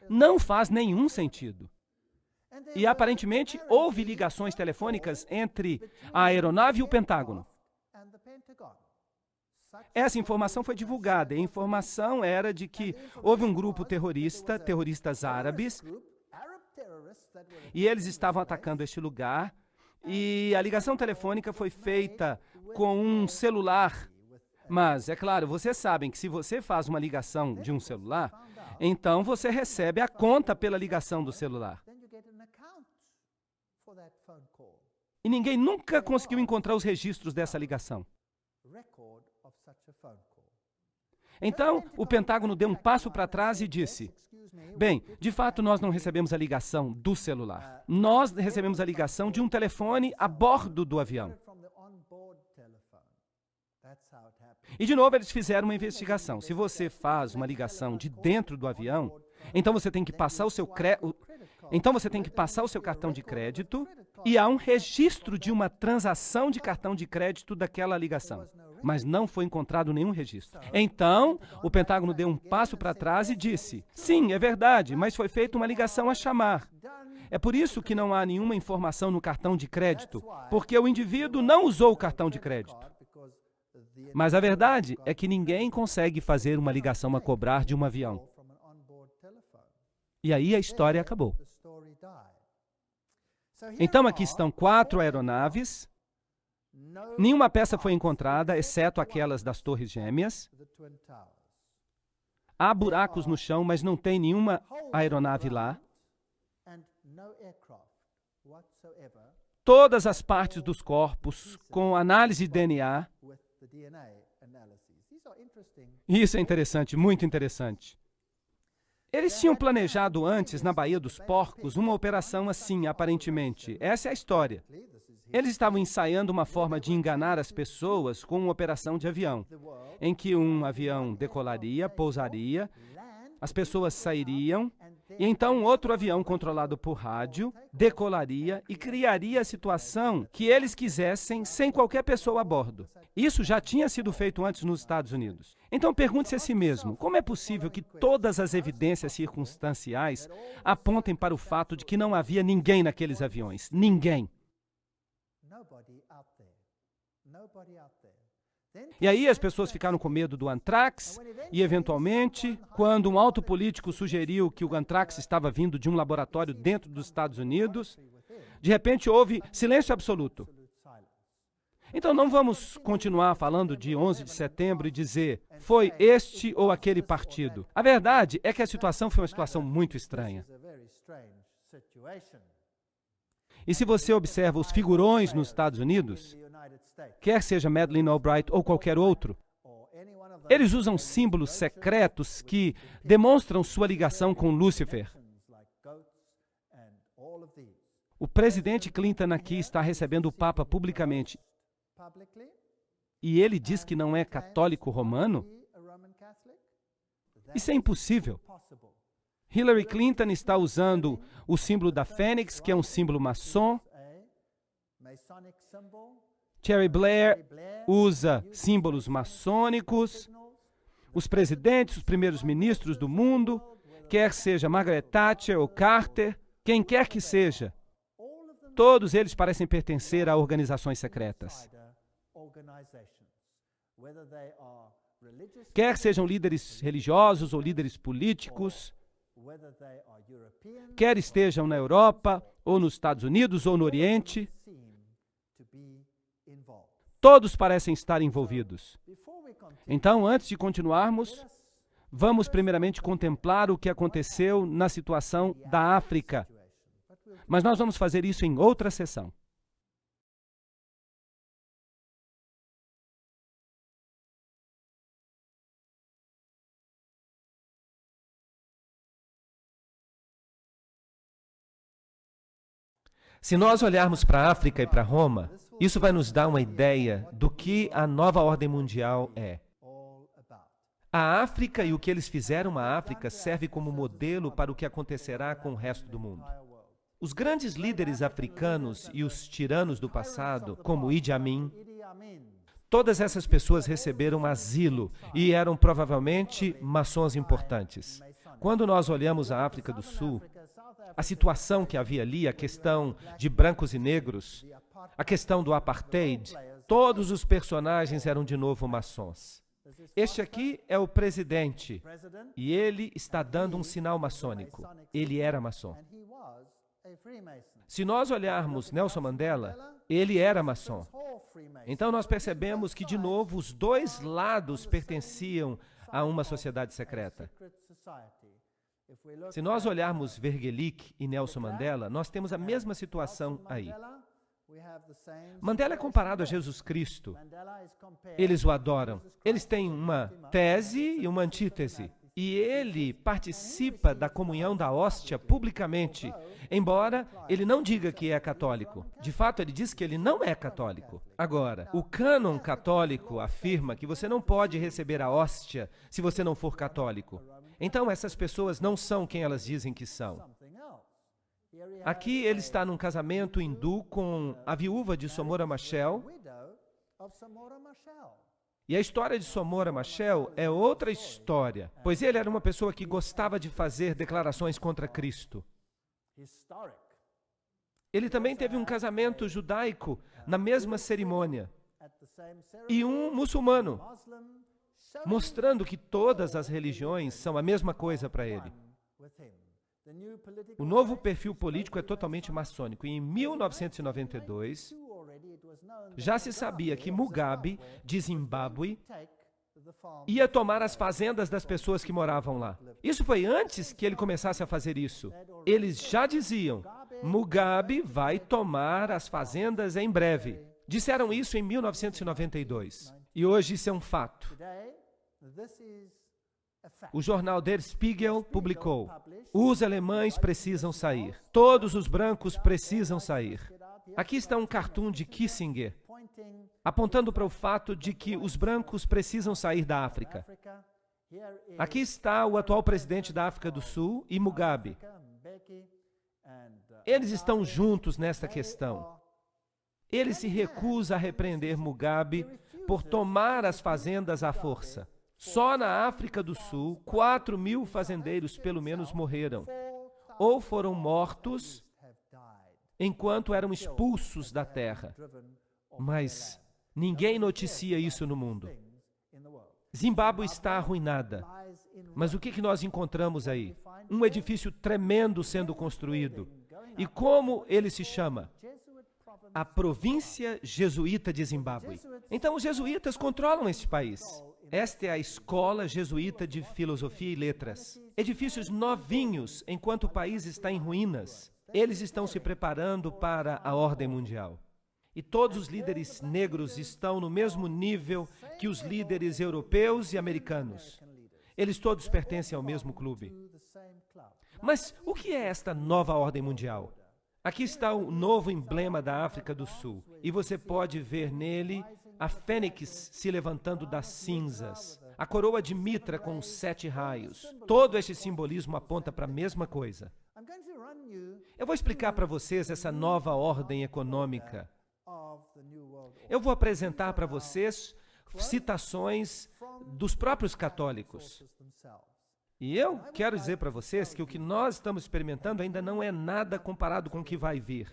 Não faz nenhum sentido. E, aparentemente, houve ligações telefônicas entre a aeronave e o Pentágono. Essa informação foi divulgada. A informação era de que houve um grupo terrorista, terroristas árabes, e eles estavam atacando este lugar, e a ligação telefônica foi feita com um celular. Mas, é claro, vocês sabem que se você faz uma ligação de um celular, então você recebe a conta pela ligação do celular. E ninguém nunca conseguiu encontrar os registros dessa ligação. Então, o Pentágono deu um passo para trás e disse: bem, de fato nós não recebemos a ligação do celular. Nós recebemos a ligação de um telefone a bordo do avião. E, de novo, eles fizeram uma investigação. Se você faz uma ligação de dentro do avião, então você tem que passar o seu cartão de crédito e há um registro de uma transação de cartão de crédito daquela ligação. Mas não foi encontrado nenhum registro. Então, o Pentágono deu um passo para trás e disse: sim, é verdade, mas foi feita uma ligação a chamar. É por isso que não há nenhuma informação no cartão de crédito, porque o indivíduo não usou o cartão de crédito. Mas a verdade é que ninguém consegue fazer uma ligação a cobrar de um avião. E aí a história acabou. Então aqui estão 4 aeronaves. Nenhuma peça foi encontrada, exceto aquelas das Torres Gêmeas. Há buracos no chão, mas não tem nenhuma aeronave lá. Todas as partes dos corpos, com análise de DNA. Isso é interessante, muito interessante. Eles tinham planejado antes, na Baía dos Porcos, uma operação assim, aparentemente. Essa é a história. Eles estavam ensaiando uma forma de enganar as pessoas com uma operação de avião, em que um avião decolaria, pousaria, as pessoas sairiam, e então outro avião controlado por rádio decolaria e criaria a situação que eles quisessem sem qualquer pessoa a bordo. Isso já tinha sido feito antes nos Estados Unidos. Então pergunte-se a si mesmo, como é possível que todas as evidências circunstanciais apontem para o fato de que não havia ninguém naqueles aviões? Ninguém. E aí as pessoas ficaram com medo do antrax e, eventualmente, quando um alto político sugeriu que o antrax estava vindo de um laboratório dentro dos Estados Unidos, de repente houve silêncio absoluto. Então não vamos continuar falando de 11 de setembro e dizer foi este ou aquele partido. A verdade é que a situação foi uma situação muito estranha. E se você observa os figurões nos Estados Unidos, quer seja Madeleine Albright ou qualquer outro, eles usam símbolos secretos que demonstram sua ligação com Lúcifer. O presidente Clinton aqui está recebendo o Papa publicamente. E ele diz que não é católico romano? Isso é impossível. Hillary Clinton está usando o símbolo da Fênix, que é um símbolo maçom. Tony Blair usa símbolos maçônicos. Os presidentes, os primeiros ministros do mundo, quer seja Margaret Thatcher ou Carter, quem quer que seja, todos eles parecem pertencer a organizações secretas. Quer sejam líderes religiosos ou líderes políticos, quer estejam na Europa, ou nos Estados Unidos, ou no Oriente, todos parecem estar envolvidos. Então, antes de continuarmos, vamos primeiramente contemplar o que aconteceu na situação da África. Mas nós vamos fazer isso em outra sessão. Se nós olharmos para a África e para Roma, isso vai nos dar uma ideia do que a nova ordem mundial é. A África e o que eles fizeram à África serve como modelo para o que acontecerá com o resto do mundo. Os grandes líderes africanos e os tiranos do passado, como Idi Amin, todas essas pessoas receberam asilo e eram provavelmente maçons importantes. Quando nós olhamos a África do Sul, a situação que havia ali, a questão de brancos e negros, a questão do apartheid, todos os personagens eram de novo maçons. Este aqui é o presidente e ele está dando um sinal maçônico. Ele era maçom. Se nós olharmos Nelson Mandela, ele era maçom. Então nós percebemos que, de novo, os dois lados pertenciam a uma sociedade secreta. Se nós olharmos Vergelique e Nelson Mandela, nós temos a mesma situação aí. Mandela é comparado a Jesus Cristo. Eles o adoram. Eles têm uma tese e uma antítese. E ele participa da comunhão da hóstia publicamente, embora ele não diga que é católico. De fato, ele diz que ele não é católico. Agora, o cânon católico afirma que você não pode receber a hóstia se você não for católico. Então, essas pessoas não são quem elas dizem que são. Aqui ele está num casamento hindu com a viúva de Somora Machel. E a história de Somora Machel é outra história, pois ele era uma pessoa que gostava de fazer declarações contra Cristo. Ele também teve um casamento judaico na mesma cerimônia. E um muçulmano, mostrando que todas as religiões são a mesma coisa para ele. O novo perfil político é totalmente maçônico. E em 1992, já se sabia que Mugabe, de Zimbábue, ia tomar as fazendas das pessoas que moravam lá. Isso foi antes que ele começasse a fazer isso. Eles já diziam, Mugabe vai tomar as fazendas em breve. Disseram isso em 1992. E hoje isso é um fato. O jornal Der Spiegel publicou: os alemães precisam sair. Todos os brancos precisam sair. Aqui está um cartoon de Kissinger, apontando para o fato de que os brancos precisam sair da África. Aqui está o atual presidente da África do Sul e Mugabe. Eles estão juntos nesta questão. Ele se recusa a repreender Mugabe por tomar as fazendas à força. Só na África do Sul, 4.000 fazendeiros pelo menos morreram, ou foram mortos enquanto eram expulsos da terra. Mas ninguém noticia isso no mundo. Zimbábue está arruinada. Mas o que nós encontramos aí? Um edifício tremendo sendo construído. E como ele se chama? A província jesuíta de Zimbábue. Então, os jesuítas controlam este país. Esta é a Escola Jesuíta de Filosofia e Letras. Edifícios novinhos, enquanto o país está em ruínas. Eles estão se preparando para a ordem mundial. E todos os líderes negros estão no mesmo nível que os líderes europeus e americanos. Eles todos pertencem ao mesmo clube. Mas o que é esta nova ordem mundial? Aqui está o novo emblema da África do Sul. E você pode ver nele a fênix se levantando das cinzas, a coroa de Mitra com os 7 raios. Todo este simbolismo aponta para a mesma coisa. Eu vou explicar para vocês essa nova ordem econômica. Eu vou apresentar para vocês citações dos próprios católicos. E eu quero dizer para vocês que o que nós estamos experimentando ainda não é nada comparado com o que vai vir.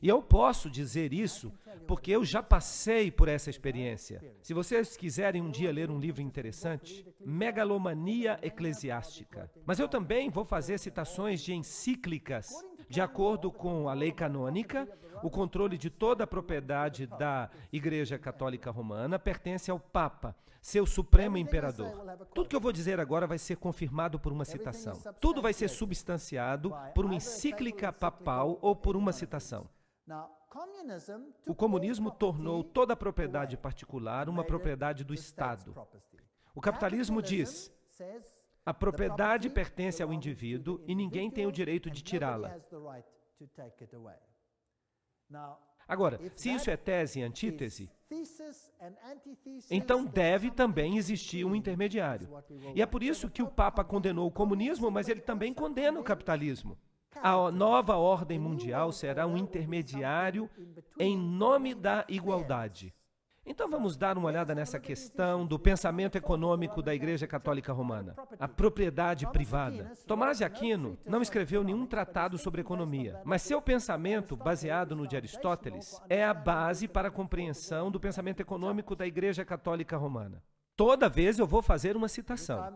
E eu posso dizer isso porque eu já passei por essa experiência. Se vocês quiserem um dia ler um livro interessante, Megalomania Eclesiástica. Mas eu também vou fazer citações de encíclicas. De acordo com a lei canônica, o controle de toda a propriedade da Igreja Católica Romana pertence ao Papa, seu supremo imperador. Tudo que eu vou dizer agora vai ser confirmado por uma citação. Tudo vai ser substanciado por uma encíclica papal ou por uma citação. O comunismo tornou toda a propriedade particular uma propriedade do Estado. O capitalismo diz: a propriedade pertence ao indivíduo e ninguém tem o direito de tirá-la. Agora, se isso é tese e antítese, então deve também existir um intermediário. E é por isso que o Papa condenou o comunismo, mas ele também condena o capitalismo. A nova ordem mundial será um intermediário em nome da igualdade. Então vamos dar uma olhada nessa questão do pensamento econômico da Igreja Católica Romana, a propriedade privada. Tomás de Aquino não escreveu nenhum tratado sobre economia, mas seu pensamento, baseado no de Aristóteles, é a base para a compreensão do pensamento econômico da Igreja Católica Romana. Toda vez eu vou fazer uma citação.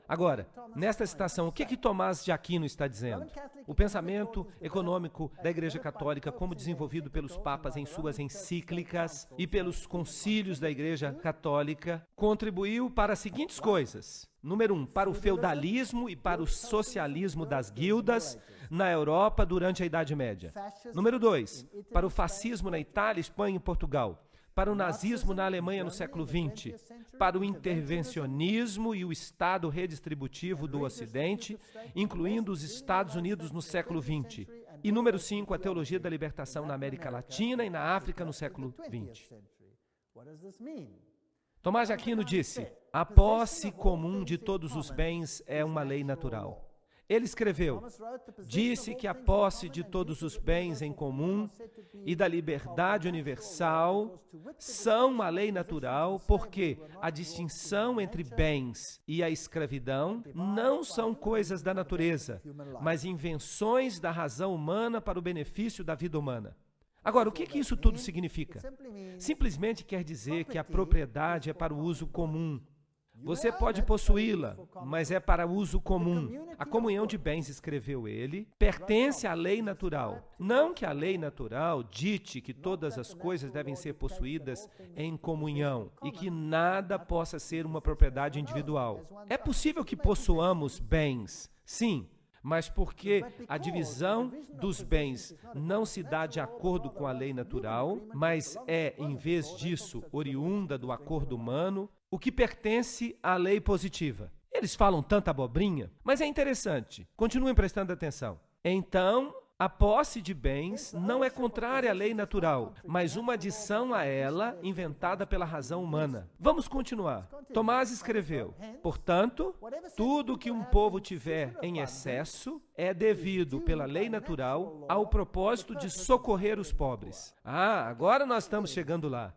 Agora, nesta citação, o que Tomás de Aquino está dizendo? O pensamento econômico da Igreja Católica, como desenvolvido pelos papas em suas encíclicas e pelos concílios da Igreja Católica, contribuiu para as seguintes coisas. Número 1, para o feudalismo e para o socialismo das guildas na Europa durante a Idade Média. Número 2, para o fascismo na Itália, Espanha e Portugal. Para o nazismo na Alemanha no século XX, para o intervencionismo e o Estado redistributivo do Ocidente, incluindo os Estados Unidos no século XX. E número 5, a teologia da libertação na América Latina e na África no século XX. Tomás de Aquino disse: a posse comum de todos os bens é uma lei natural. Ele escreveu, disse que a posse de todos os bens em comum e da liberdade universal são uma lei natural porque a distinção entre bens e a escravidão não são coisas da natureza, mas invenções da razão humana para o benefício da vida humana. Agora, o que isso tudo significa? Simplesmente quer dizer que a propriedade é para o uso comum. Você pode possuí-la, mas é para uso comum. A comunhão de bens, escreveu ele, pertence à lei natural. Não que a lei natural dite que todas as coisas devem ser possuídas em comunhão e que nada possa ser uma propriedade individual. É possível que possuamos bens, sim, Mas porque a divisão dos bens não se dá de acordo com a lei natural, mas é, em vez disso, oriunda do acordo humano, o que pertence à lei positiva. Eles falam tanta abobrinha, mas é interessante. Continuem prestando atenção. Então, a posse de bens não é contrária à lei natural, mas uma adição a ela inventada pela razão humana. Vamos continuar. Tomás escreveu: portanto, tudo que um povo tiver em excesso é devido pela lei natural ao propósito de socorrer os pobres. Agora nós estamos chegando lá.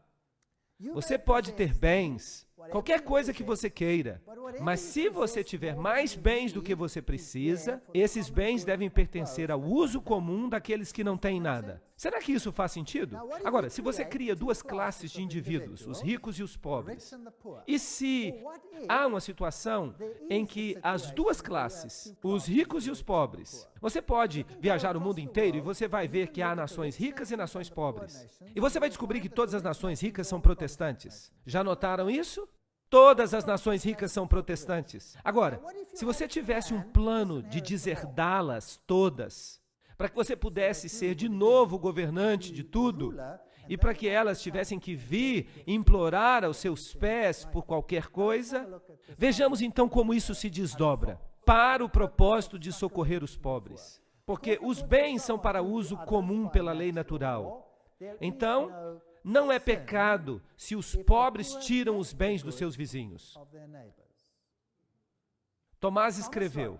Você pode ter bens, qualquer coisa que você queira, mas se você tiver mais bens do que você precisa, esses bens devem pertencer ao uso comum daqueles que não têm nada. Será que isso faz sentido? Agora, se você cria duas classes de indivíduos, os ricos e os pobres, e se há uma situação em que as duas classes, os ricos e os pobres, você pode viajar o mundo inteiro e você vai ver que há nações ricas e nações pobres. E você vai descobrir que todas as nações ricas são protestantes. Já notaram isso? Todas as nações ricas são protestantes. Agora, se você tivesse um plano de deserdá-las todas, para que você pudesse ser de novo governante de tudo, e para que elas tivessem que vir implorar aos seus pés por qualquer coisa, vejamos então como isso se desdobra para o propósito de socorrer os pobres. Porque os bens são para uso comum pela lei natural. Então, não é pecado se os pobres tiram os bens dos seus vizinhos. Tomás escreveu: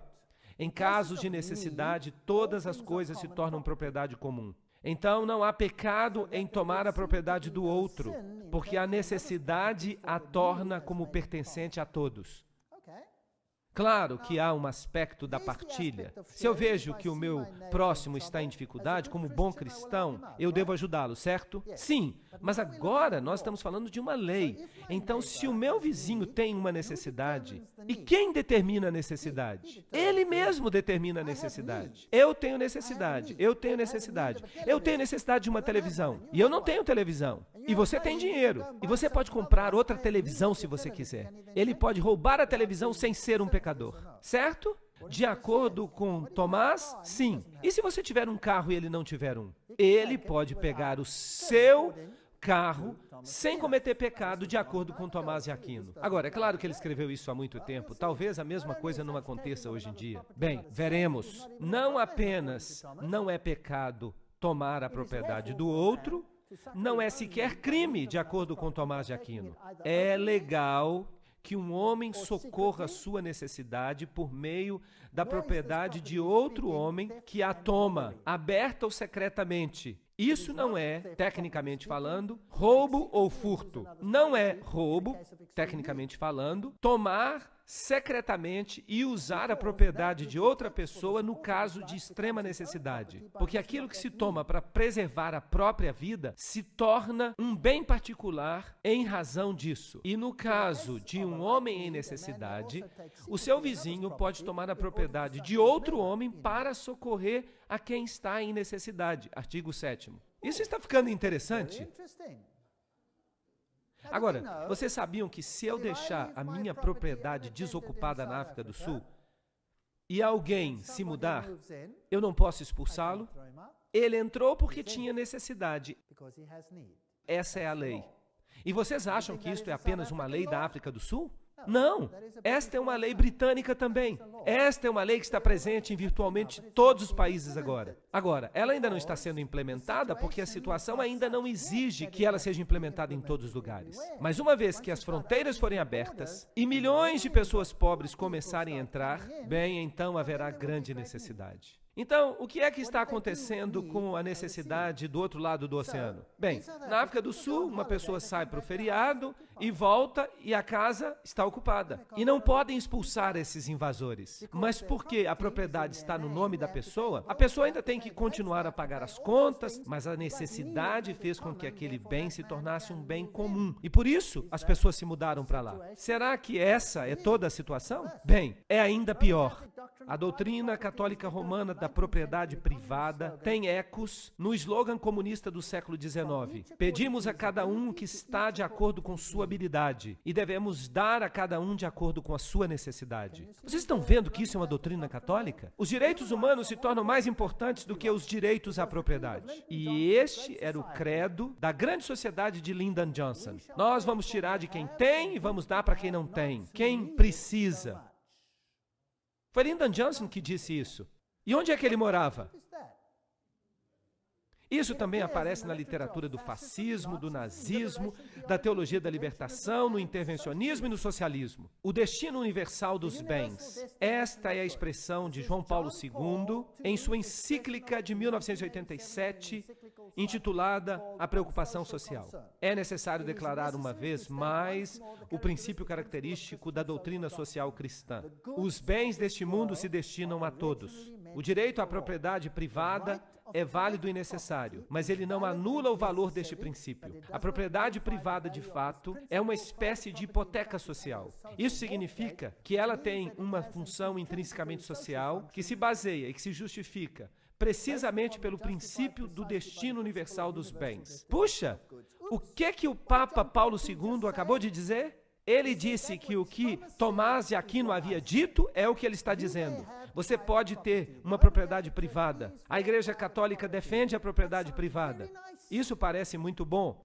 em casos de necessidade, todas as coisas se tornam propriedade comum. Então, não há pecado em tomar a propriedade do outro, porque a necessidade a torna como pertencente a todos. Claro que há um aspecto da partilha. Se eu vejo que o meu próximo está em dificuldade, como bom cristão, eu devo ajudá-lo, certo? Sim, mas agora nós estamos falando de uma lei. Então, se o meu vizinho tem uma necessidade, e quem determina a necessidade? Ele mesmo determina a necessidade. Eu tenho necessidade, eu tenho necessidade. Eu tenho necessidade de uma televisão, e eu não tenho televisão. E você tem dinheiro, e você pode comprar outra televisão se você quiser. Ele pode roubar a televisão sem ser um pecador, certo? De acordo com Tomás, sim. E se você tiver um carro e ele não tiver um? Ele pode pegar o seu carro sem cometer pecado, de acordo com Tomás de Aquino. Agora, é claro que ele escreveu isso há muito tempo. Talvez a mesma coisa não aconteça hoje em dia. Bem, veremos. Não apenas não é pecado tomar a propriedade do outro, não é sequer crime, de acordo com Tomás de Aquino. É legal que um homem socorra a sua necessidade por meio da propriedade de outro homem que a toma, aberta ou secretamente. Isso não é, tecnicamente falando, roubo ou furto. Não é roubo, tecnicamente falando, tomar secretamente e usar a propriedade de outra pessoa no caso de extrema necessidade. Porque aquilo que se toma para preservar a própria vida se torna um bem particular em razão disso. E no caso de um homem em necessidade, o seu vizinho pode tomar a propriedade de outro homem para socorrer a quem está em necessidade. Artigo 7º. Isso está ficando interessante? Agora, vocês sabiam que se eu deixar a minha propriedade desocupada na África do Sul e alguém se mudar, eu não posso expulsá-lo? Ele entrou porque tinha necessidade. Essa é a lei. E vocês acham que isto é apenas uma lei da África do Sul? Não, esta é uma lei britânica também. Esta é uma lei que está presente em virtualmente todos os países agora. Agora, ela ainda não está sendo implementada porque a situação ainda não exige que ela seja implementada em todos os lugares. Mas uma vez que as fronteiras forem abertas e milhões de pessoas pobres começarem a entrar, bem, então haverá grande necessidade. Então, o que é que está acontecendo com a necessidade do outro lado do oceano? Bem, na África do Sul, uma pessoa sai para o feriado e volta e a casa está ocupada. E não podem expulsar esses invasores. Mas porque a propriedade está no nome da pessoa, a pessoa ainda tem que continuar a pagar as contas, mas a necessidade fez com que aquele bem se tornasse um bem comum. E por isso, as pessoas se mudaram para lá. Será que essa é toda a situação? Bem, é ainda pior. A doutrina católica romana da da propriedade privada tem ecos no slogan comunista do século XIX. Pedimos a cada um que está de acordo com sua habilidade e devemos dar a cada um de acordo com a sua necessidade. Vocês estão vendo que isso é uma doutrina católica? Os direitos humanos se tornam mais importantes do que os direitos à propriedade. E este era o credo da grande sociedade de Lyndon Johnson. Nós vamos tirar de quem tem e vamos dar para quem não tem, quem precisa. Foi Lyndon Johnson que disse isso. E onde é que ele morava? Isso também aparece na literatura do fascismo, do nazismo, da teologia da libertação, no intervencionismo e no socialismo. O destino universal dos bens. Esta é a expressão de João Paulo II em sua encíclica de 1987, intitulada A Preocupação Social. É necessário declarar uma vez mais o princípio característico da doutrina social cristã. Os bens deste mundo se destinam a todos. O direito à propriedade privada é válido e necessário, mas ele não anula o valor deste princípio. A propriedade privada, de fato, é uma espécie de hipoteca social. Isso significa que ela tem uma função intrinsecamente social que se baseia e que se justifica precisamente pelo princípio do destino universal dos bens. Puxa, o que o Papa Paulo II acabou de dizer? Ele disse que o que Tomás de Aquino havia dito é o que ele está dizendo. Você pode ter uma propriedade privada. A Igreja Católica defende a propriedade privada. Isso parece muito bom.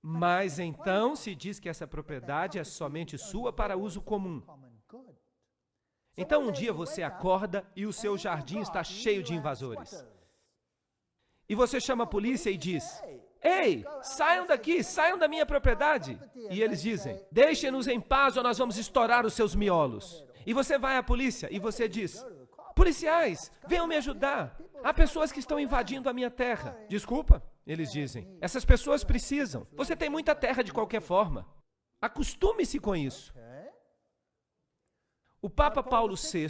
Mas então se diz que essa propriedade é somente sua para uso comum. Então um dia você acorda e o seu jardim está cheio de invasores. E você chama a polícia e diz: ei, saiam daqui, saiam da minha propriedade. E eles dizem: deixem-nos em paz ou nós vamos estourar os seus miolos. E você vai à polícia e você diz: policiais, venham me ajudar. Há pessoas que estão invadindo a minha terra. Desculpa, eles dizem. Essas pessoas precisam. Você tem muita terra de qualquer forma. Acostume-se com isso. O Papa Paulo VI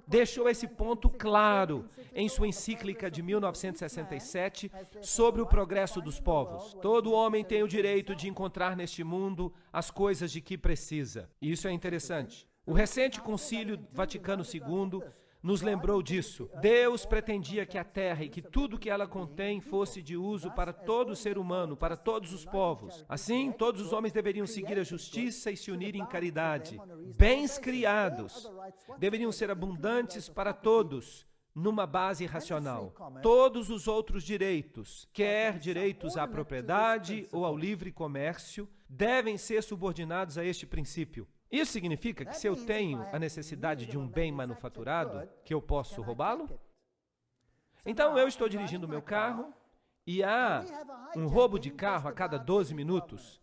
deixou esse ponto claro em sua encíclica de 1967 sobre o progresso dos povos. Todo homem tem o direito de encontrar neste mundo as coisas de que precisa. E isso é interessante. O recente Concílio Vaticano II nos lembrou disso. Deus pretendia que a terra e que tudo que ela contém fosse de uso para todo ser humano, para todos os povos. Assim, todos os homens deveriam seguir a justiça e se unir em caridade. Bens criados deveriam ser abundantes para todos, numa base racional. Todos os outros direitos, quer direitos à propriedade ou ao livre comércio, devem ser subordinados a este princípio. Isso significa que se eu tenho a necessidade de um bem manufaturado, que eu posso roubá-lo? Então eu estou dirigindo o meu carro e há um roubo de carro a cada 12 minutos.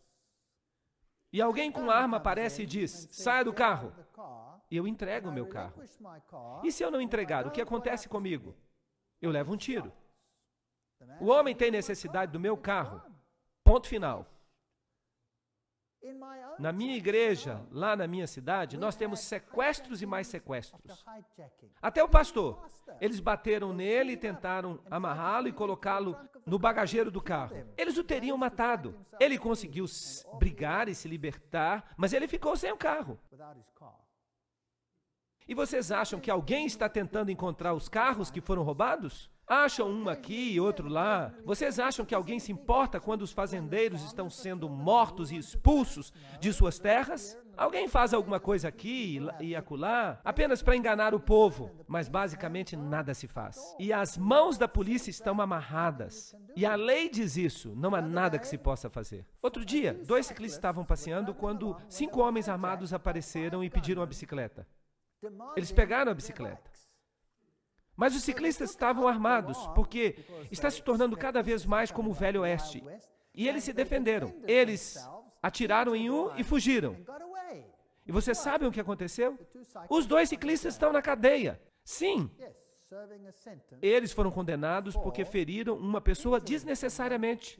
E alguém com arma aparece e diz: saia do carro. E eu entrego o meu carro. E se eu não entregar, o que acontece comigo? Eu levo um tiro. O homem tem necessidade do meu carro. Ponto final. Na minha igreja, lá na minha cidade, nós temos sequestros e mais sequestros. Até o pastor. Eles bateram nele e tentaram amarrá-lo e colocá-lo no bagageiro do carro. Eles o teriam matado. Ele conseguiu brigar e se libertar, mas ele ficou sem o carro. E vocês acham que alguém está tentando encontrar os carros que foram roubados? Acham um aqui e outro lá. Vocês acham que alguém se importa quando os fazendeiros estão sendo mortos e expulsos de suas terras? Alguém faz alguma coisa aqui e acolá apenas para enganar o povo, mas basicamente nada se faz. E as mãos da polícia estão amarradas. E a lei diz isso, não há nada que se possa fazer. Outro dia, 2 ciclistas estavam passeando quando 5 homens armados apareceram e pediram a bicicleta. Eles pegaram a bicicleta. Mas os ciclistas estavam armados, porque está se tornando cada vez mais como o Velho Oeste. E eles se defenderam. Eles atiraram em um e fugiram. E vocês sabem o que aconteceu? Os 2 ciclistas estão na cadeia. Sim. Eles foram condenados porque feriram uma pessoa desnecessariamente.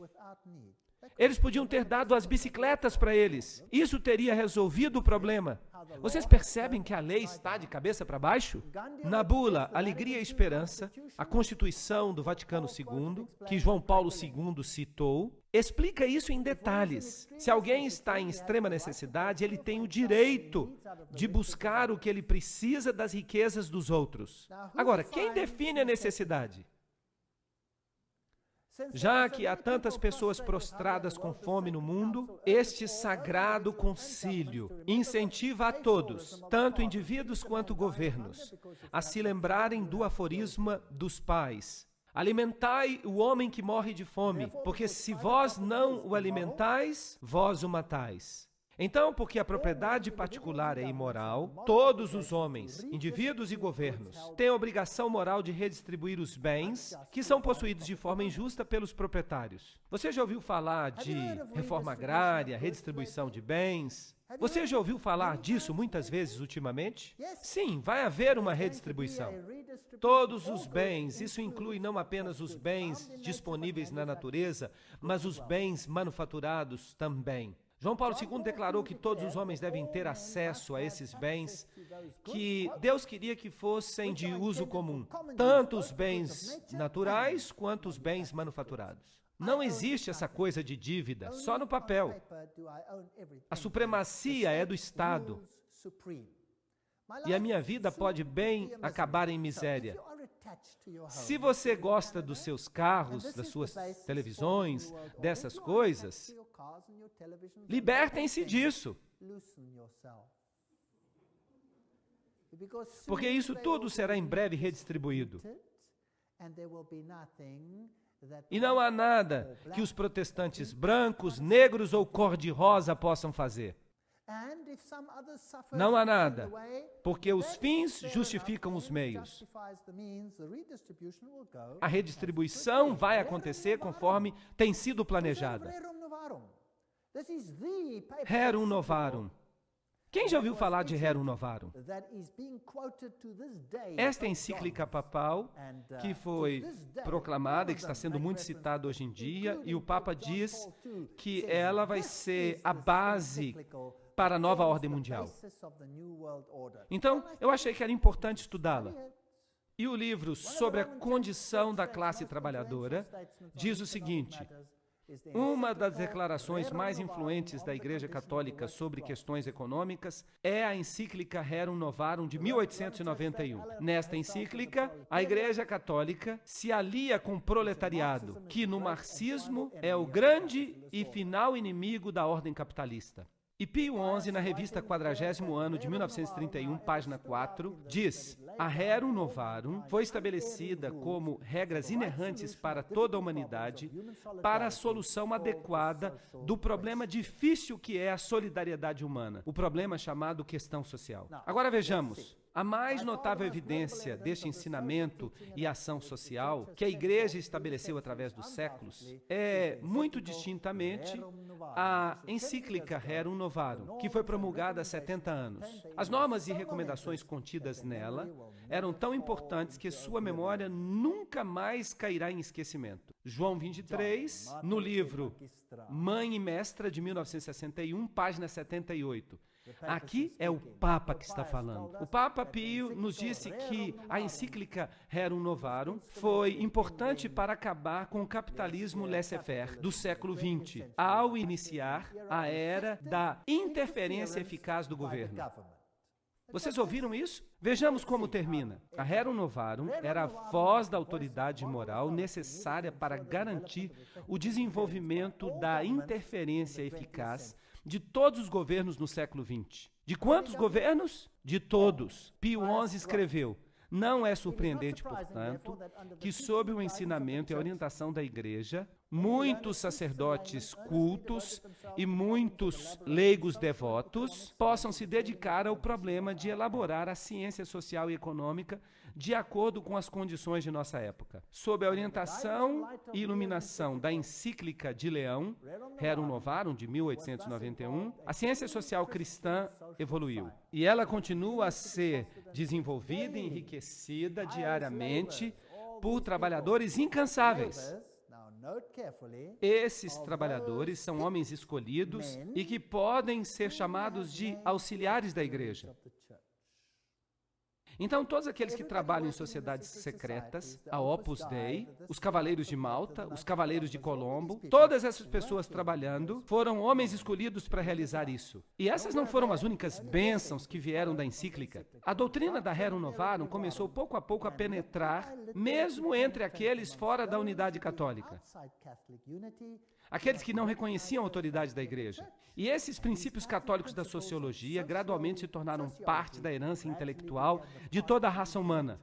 Eles podiam ter dado as bicicletas para eles. Isso teria resolvido o problema. Vocês percebem que a lei está de cabeça para baixo? Na bula Alegria e Esperança, a Constituição do Vaticano II, que João Paulo II citou, explica isso em detalhes. Se alguém está em extrema necessidade, ele tem o direito de buscar o que ele precisa das riquezas dos outros. Agora, quem define a necessidade? Já que há tantas pessoas prostradas com fome no mundo, este sagrado concílio incentiva a todos, tanto indivíduos quanto governos, a se lembrarem do aforisma dos pais. Alimentai o homem que morre de fome, porque se vós não o alimentais, vós o matais. Então, porque a propriedade particular é imoral, todos os homens, indivíduos e governos, têm a obrigação moral de redistribuir os bens que são possuídos de forma injusta pelos proprietários. Você já ouviu falar de reforma agrária, redistribuição de bens? Você já ouviu falar disso muitas vezes ultimamente? Sim, vai haver uma redistribuição. Todos os bens, isso inclui não apenas os bens disponíveis na natureza, mas os bens manufaturados também. João Paulo II declarou que todos os homens devem ter acesso a esses bens que Deus queria que fossem de uso comum, tanto os bens naturais quanto os bens manufaturados. Não existe essa coisa de dívida, só no papel. A supremacia é do Estado. E a minha vida pode bem acabar em miséria. Se você gosta dos seus carros, das suas televisões, dessas coisas, libertem-se disso. Porque isso tudo será em breve redistribuído. E não há nada que os protestantes brancos, negros ou cor-de-rosa possam fazer. Não há nada, porque os fins justificam os meios. A redistribuição vai acontecer conforme tem sido planejada. Rerum Novarum. Quem já ouviu falar de Rerum Novarum? Esta encíclica papal, que foi proclamada e que está sendo muito citada hoje em dia, e o Papa diz que ela vai ser a base para a nova ordem mundial. Então, eu achei que era importante estudá-la. E o livro sobre a condição da classe trabalhadora diz o seguinte: uma das declarações mais influentes da Igreja Católica sobre questões econômicas é a encíclica Rerum Novarum de 1891. Nesta encíclica, a Igreja Católica se alia com o proletariado, que no marxismo é o grande e final inimigo da ordem capitalista. E Pio XI, na revista 40º Ano de 1931, página 4, diz: a Rerum Novarum foi estabelecida como regras inerrantes para toda a humanidade para a solução adequada do problema difícil que é a solidariedade humana, o problema chamado questão social. Agora vejamos. A mais notável evidência deste ensinamento e ação social que a Igreja estabeleceu através dos séculos é, muito distintamente, a encíclica Rerum Novarum, que foi promulgada há 70 anos. As normas e recomendações contidas nela eram tão importantes que sua memória nunca mais cairá em esquecimento. João 23, no livro Mãe e Mestra, de 1961, página 78. Aqui é o Papa que está falando. O Papa Pio nos disse que a encíclica Rerum Novarum foi importante para acabar com o capitalismo laissez-faire do século XX, ao iniciar a era da interferência eficaz do governo. Vocês ouviram isso? Vejamos como termina. A Rerum Novarum era a voz da autoridade moral necessária para garantir o desenvolvimento da interferência eficaz de todos os governos no século XX. De quantos governos? De todos. Pio XI escreveu: não é surpreendente, portanto, que sob o ensinamento e a orientação da Igreja, muitos sacerdotes cultos e muitos leigos devotos possam se dedicar ao problema de elaborar a ciência social e econômica de acordo com as condições de nossa época. Sob a orientação e iluminação da encíclica de Leão, Rerum Novarum, de 1891, a ciência social cristã evoluiu. E ela continua a ser desenvolvida e enriquecida diariamente por trabalhadores incansáveis. Esses trabalhadores são homens escolhidos e que podem ser chamados de auxiliares da igreja. Então, todos aqueles que trabalham em sociedades secretas, a Opus Dei, os Cavaleiros de Malta, os Cavaleiros de Colombo, todas essas pessoas trabalhando foram homens escolhidos para realizar isso. E essas não foram as únicas bênçãos que vieram da encíclica. A doutrina da Rerum Novarum começou pouco a pouco a penetrar, mesmo entre aqueles fora da unidade católica. Aqueles que não reconheciam a autoridade da igreja. E esses princípios católicos da sociologia gradualmente se tornaram parte da herança intelectual de toda a raça humana.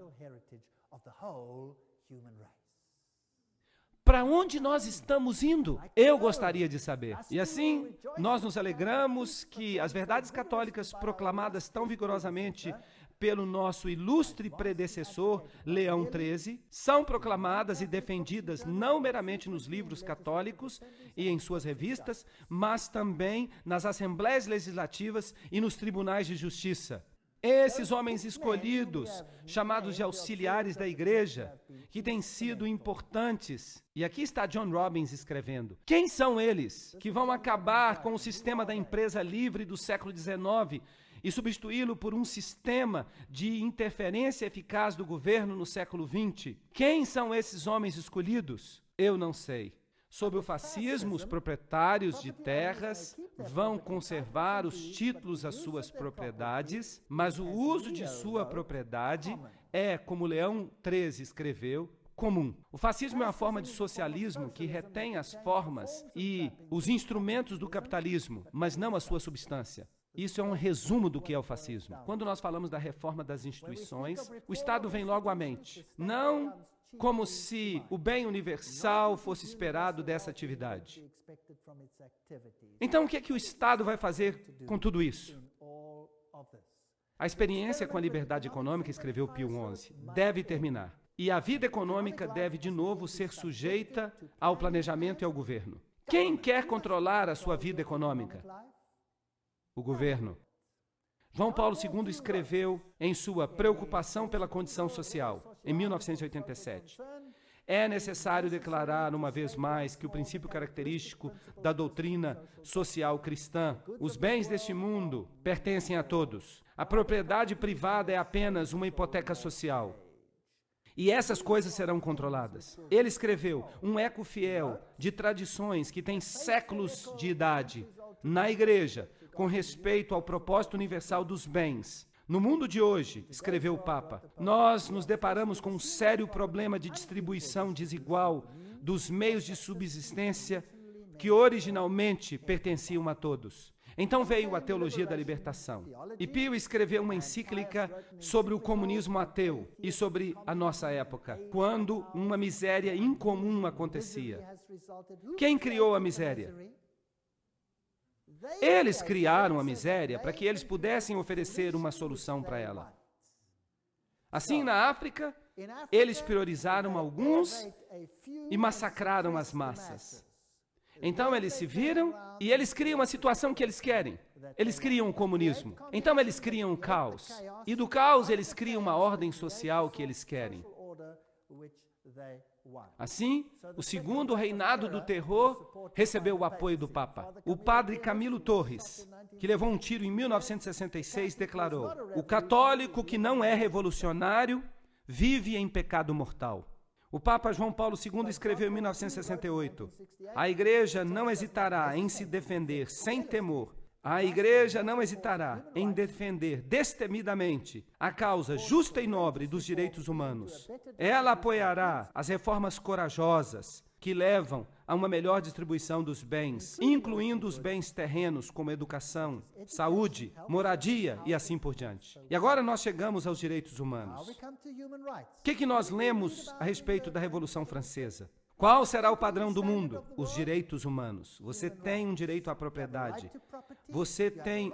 Para onde nós estamos indo? Eu gostaria de saber. E assim, nós nos alegramos que as verdades católicas proclamadas tão vigorosamente pelo nosso ilustre predecessor, Leão XIII, são proclamadas e defendidas não meramente nos livros católicos e em suas revistas, mas também nas assembleias legislativas e nos tribunais de justiça. Esses homens escolhidos, chamados de auxiliares da igreja, que têm sido importantes. E aqui está John Robbins escrevendo. Quem são eles que vão acabar com o sistema da empresa livre do século XIX e substituí-lo por um sistema de interferência eficaz do governo no século XX? Quem são esses homens escolhidos? Eu não sei. Sob o fascismo, os proprietários de terras vão conservar os títulos às suas propriedades, mas o uso de sua propriedade é, como Leão XIII escreveu, comum. O fascismo é uma forma de socialismo que retém as formas e os instrumentos do capitalismo, mas não a sua substância. Isso é um resumo do que é o fascismo. Quando nós falamos da reforma das instituições, o Estado vem logo à mente. Não como se o bem universal fosse esperado dessa atividade. Então, o que é que o Estado vai fazer com tudo isso? A experiência com a liberdade econômica, escreveu Pio XI, deve terminar. E a vida econômica deve, de novo, ser sujeita ao planejamento e ao governo. Quem quer controlar a sua vida econômica? O governo. João Paulo II escreveu em sua Preocupação pela Condição Social, em 1987. É necessário declarar uma vez mais que o princípio característico da doutrina social cristã, os bens deste mundo pertencem a todos. A propriedade privada é apenas uma hipoteca social. E essas coisas serão controladas. Ele escreveu um eco fiel de tradições que têm séculos de idade na igreja, com respeito ao propósito universal dos bens. No mundo de hoje, escreveu o Papa, nós nos deparamos com um sério problema de distribuição desigual dos meios de subsistência que originalmente pertenciam a todos. Então veio a teologia da libertação. E Pio escreveu uma encíclica sobre o comunismo ateu e sobre a nossa época, quando uma miséria incomum acontecia. Quem criou a miséria? Eles criaram a miséria para que eles pudessem oferecer uma solução para ela. Assim, na África, eles priorizaram alguns e massacraram as massas. Então, eles se viram e eles criam a situação que eles querem. Eles criam o comunismo. Então, eles criam o caos. E do caos, eles criam uma ordem social que eles querem. Assim, o segundo reinado do terror recebeu o apoio do Papa. O padre Camilo Torres, que levou um tiro em 1966, declarou: o católico que não é revolucionário vive em pecado mortal. O Papa João Paulo II escreveu em 1968, a Igreja não hesitará em se defender sem temor. A Igreja não hesitará em defender destemidamente a causa justa e nobre dos direitos humanos. Ela apoiará as reformas corajosas que levam a uma melhor distribuição dos bens, incluindo os bens terrenos como educação, saúde, moradia e assim por diante. E agora nós chegamos aos direitos humanos. O que nós lemos a respeito da Revolução Francesa? Qual será o padrão do mundo? Os direitos humanos. Você tem um direito à propriedade. Você tem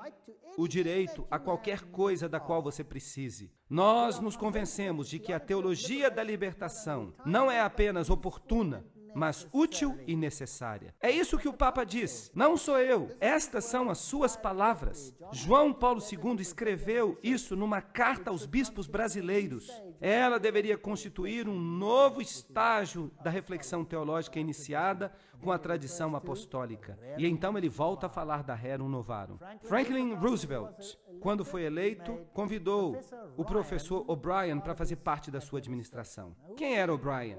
o direito a qualquer coisa da qual você precise. Nós nos convencemos de que a teologia da libertação não é apenas oportuna, mas útil e necessária. É isso que o Papa diz. Não sou eu. Estas são as suas palavras. João Paulo II escreveu isso numa carta aos bispos brasileiros. Ela deveria constituir um novo estágio da reflexão teológica iniciada com a tradição apostólica. E então ele volta a falar da Rerum Novarum. Franklin Roosevelt, quando foi eleito, convidou o professor O'Brien para fazer parte da sua administração. Quem era O'Brien?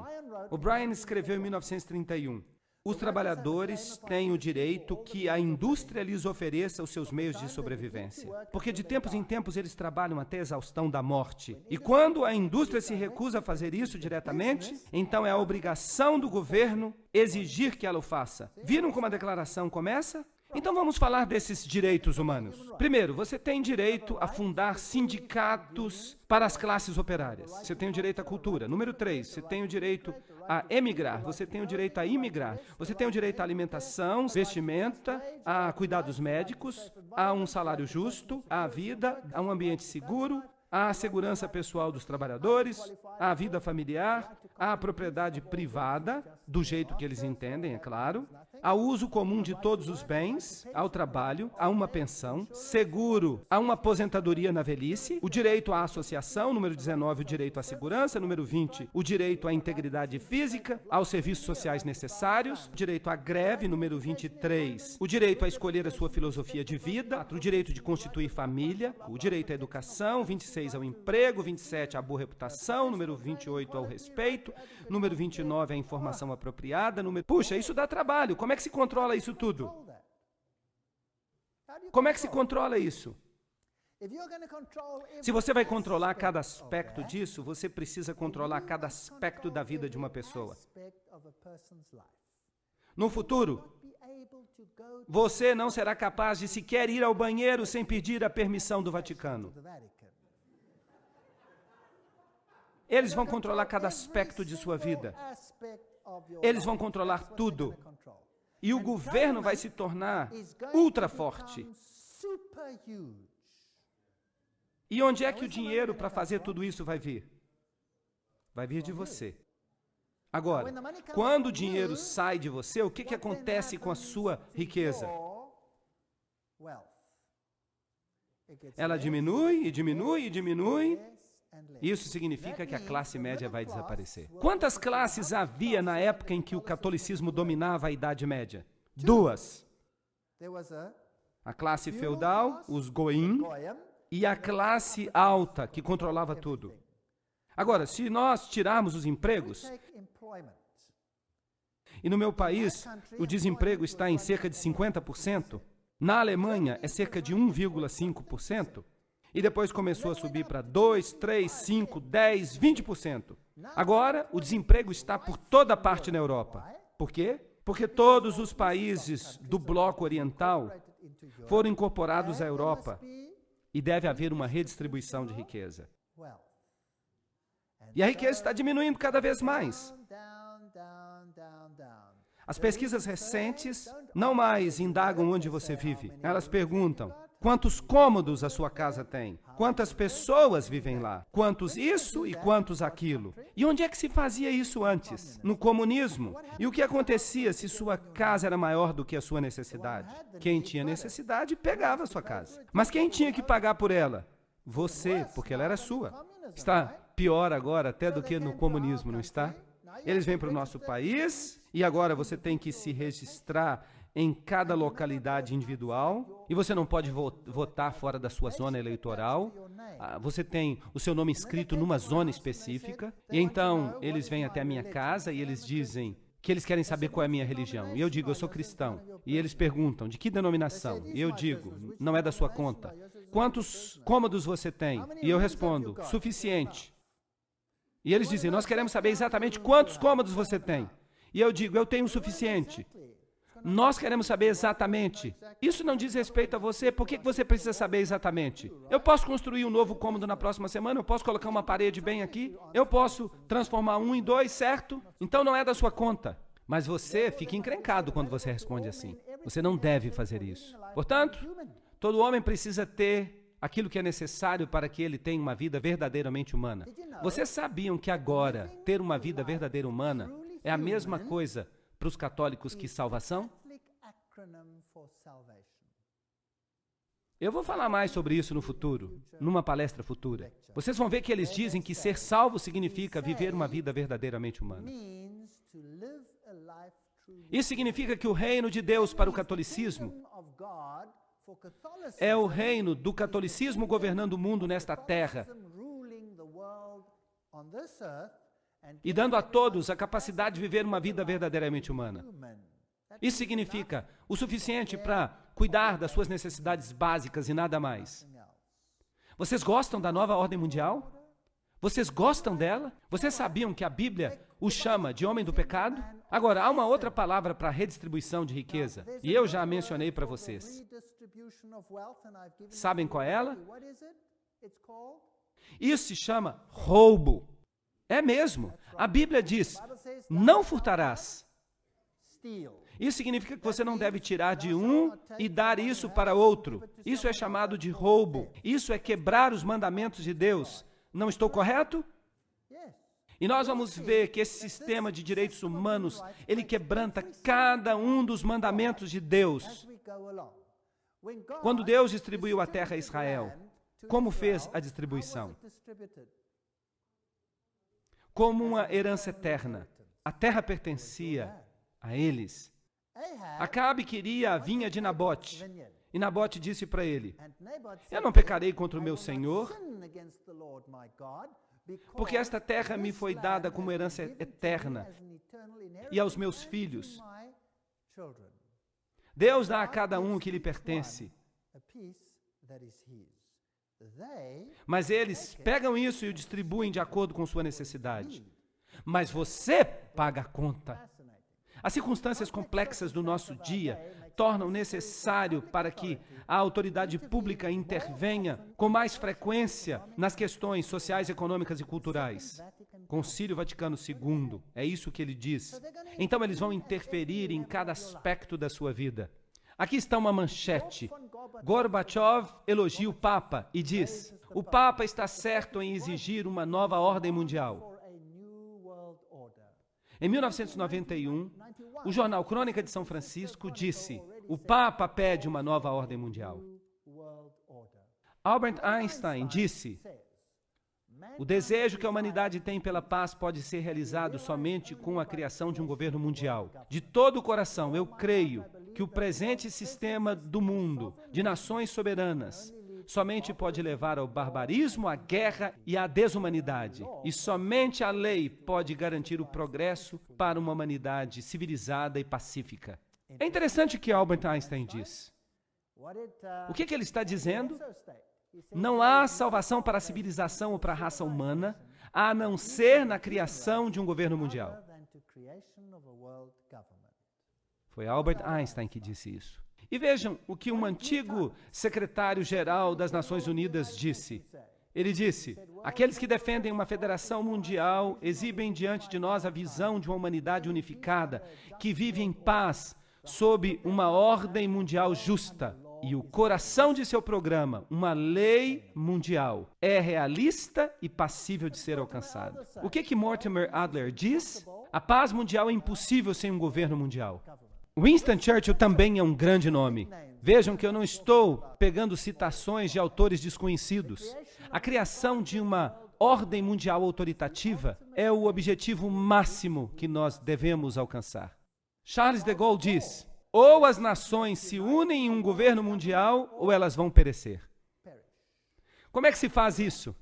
O'Brien escreveu em 1931: os trabalhadores têm o direito que a indústria lhes ofereça os seus meios de sobrevivência, porque de tempos em tempos eles trabalham até a exaustão da morte. E quando a indústria se recusa a fazer isso diretamente, então é a obrigação do governo exigir que ela o faça. Viram como a declaração começa? Então vamos falar desses direitos humanos. Primeiro, você tem direito a fundar sindicatos para as classes operárias. Você tem o direito à cultura. Número 3, você tem o direito a emigrar. Você tem o direito a imigrar. Você tem o direito à alimentação, vestimenta, a cuidados médicos, a um salário justo, à vida, a um ambiente seguro, à segurança pessoal dos trabalhadores, à vida familiar, à propriedade privada, do jeito que eles entendem, é claro, ao uso comum de todos os bens, ao trabalho, a uma pensão, seguro, a uma aposentadoria na velhice, o direito à associação, número 19, o direito à segurança, número 20, o direito à integridade física, aos serviços sociais necessários, o direito à greve, número 23, o direito a escolher a sua filosofia de vida, o direito de constituir família, o direito à educação, 26 ao emprego, 27 à boa reputação, número 28 ao respeito, número 29 à informação apropriada, número... Puxa, isso dá trabalho. Como é que se controla isso tudo? Como é que se controla isso? Se você vai controlar cada aspecto disso, você precisa controlar cada aspecto da vida de uma pessoa. No futuro, você não será capaz de sequer ir ao banheiro sem pedir a permissão do Vaticano. Eles vão controlar cada aspecto de sua vida. Eles vão controlar tudo. E o governo vai se tornar ultra forte. E onde é que o dinheiro para fazer tudo isso vai vir? Vai vir de você. Agora, quando o dinheiro sai de você, o que acontece com a sua riqueza? Ela diminui e diminui e diminui. Isso significa que a classe média vai desaparecer. Quantas classes havia na época em que o catolicismo dominava a Idade Média? 2. A classe feudal, os goim, e a classe alta, que controlava tudo. Agora, se nós tirarmos os empregos, e no meu país o desemprego está em cerca de 50%, na Alemanha é cerca de 1,5%, e depois começou a subir para 2, 3, 5, 10, 20%. Agora, o desemprego está por toda parte na Europa. Por quê? Porque todos os países do bloco oriental foram incorporados à Europa e deve haver uma redistribuição de riqueza. E a riqueza está diminuindo cada vez mais. As pesquisas recentes não mais indagam onde você vive. Elas perguntam: quantos cômodos a sua casa tem? Quantas pessoas vivem lá? Quantos isso e quantos aquilo? E onde é que se fazia isso antes? No comunismo. E o que acontecia se sua casa era maior do que a sua necessidade? Quem tinha necessidade pegava a sua casa. Mas quem tinha que pagar por ela? Você, porque ela era sua. Está pior agora até do que no comunismo, não está? Eles vêm para o nosso país e agora você tem que se registrar em cada localidade individual, e você não pode votar fora da sua zona eleitoral. Você tem o seu nome escrito numa zona específica, e então eles vêm até a minha casa e eles dizem que eles querem saber qual é a minha religião. E eu digo: eu sou cristão. E eles perguntam: de que denominação? E eu digo: não é da sua conta. Quantos cômodos você tem? E eu respondo: suficiente. E eles dizem: nós queremos saber exatamente quantos cômodos você tem. E eu digo: eu tenho o suficiente. Nós queremos saber exatamente. Isso não diz respeito a você. Por que você precisa saber exatamente? Eu posso construir um novo cômodo na próxima semana? Eu posso colocar uma parede bem aqui? Eu posso transformar 1 em 2, certo? Então não é da sua conta. Mas você fica encrencado quando você responde assim. Você não deve fazer isso. Portanto, todo homem precisa ter aquilo que é necessário para que ele tenha uma vida verdadeiramente humana. Vocês sabiam que agora ter uma vida verdadeira humana é a mesma coisa para os católicos que salvação? Eu vou falar mais sobre isso no futuro, numa palestra futura. Vocês vão ver que eles dizem que ser salvo significa viver uma vida verdadeiramente humana. Isso significa que o reino de Deus para o catolicismo é o reino do catolicismo governando o mundo nesta terra e dando a todos a capacidade de viver uma vida verdadeiramente humana. Isso significa o suficiente para cuidar das suas necessidades básicas e nada mais. Vocês gostam da nova ordem mundial? Vocês gostam dela? Vocês sabiam que a Bíblia o chama de homem do pecado? Agora, há uma outra palavra para redistribuição de riqueza, e eu já a mencionei para vocês. Sabem qual é ela? Isso se chama roubo. É mesmo. A Bíblia diz, não furtarás. Isso significa que você não deve tirar de um e dar isso para outro. Isso é chamado de roubo. Isso é quebrar os mandamentos de Deus. Não estou correto? E nós vamos ver que esse sistema de direitos humanos, ele quebranta cada um dos mandamentos de Deus. Quando Deus distribuiu a terra a Israel, como fez a distribuição? Como uma herança eterna. A terra pertencia a eles. Acabe queria a vinha de Nabote. E Nabote disse para ele, eu não pecarei contra o meu Senhor, porque esta terra me foi dada como herança eterna e aos meus filhos. Deus dá a cada um o que lhe pertence. Mas eles pegam isso e o distribuem de acordo com sua necessidade. Mas você paga a conta. As circunstâncias complexas do nosso dia tornam necessário para que a autoridade pública intervenha com mais frequência nas questões sociais, econômicas e culturais. Concílio Vaticano II, é isso que ele diz. Então eles vão interferir em cada aspecto da sua vida. Aqui está uma manchete. Gorbachev elogia o Papa e diz, o Papa está certo em exigir uma nova ordem mundial. Em 1991, o jornal Crônica de São Francisco disse, o Papa pede uma nova ordem mundial. Albert Einstein disse, o desejo que a humanidade tem pela paz pode ser realizado somente com a criação de um governo mundial. De todo o coração, eu creio que o presente sistema do mundo, de nações soberanas, somente pode levar ao barbarismo, à guerra e à desumanidade. E somente a lei pode garantir o progresso para uma humanidade civilizada e pacífica. É interessante o que Albert Einstein diz. O que ele está dizendo? Não há salvação para a civilização ou para a raça humana, a não ser na criação de um governo mundial. Foi Albert Einstein que disse isso. E vejam o que um antigo secretário-geral das Nações Unidas disse. Ele disse, aqueles que defendem uma federação mundial exibem diante de nós a visão de uma humanidade unificada, que vive em paz, sob uma ordem mundial justa. E o coração de seu programa, uma lei mundial, é realista e passível de ser alcançada. O que Mortimer Adler diz? A paz mundial é impossível sem um governo mundial. Winston Churchill também é um grande nome. Vejam que eu não estou pegando citações de autores desconhecidos. A criação de uma ordem mundial autoritativa é o objetivo máximo que nós devemos alcançar. Charles de Gaulle diz, ou as nações se unem em um governo mundial, ou elas vão perecer. Como é que se faz isso?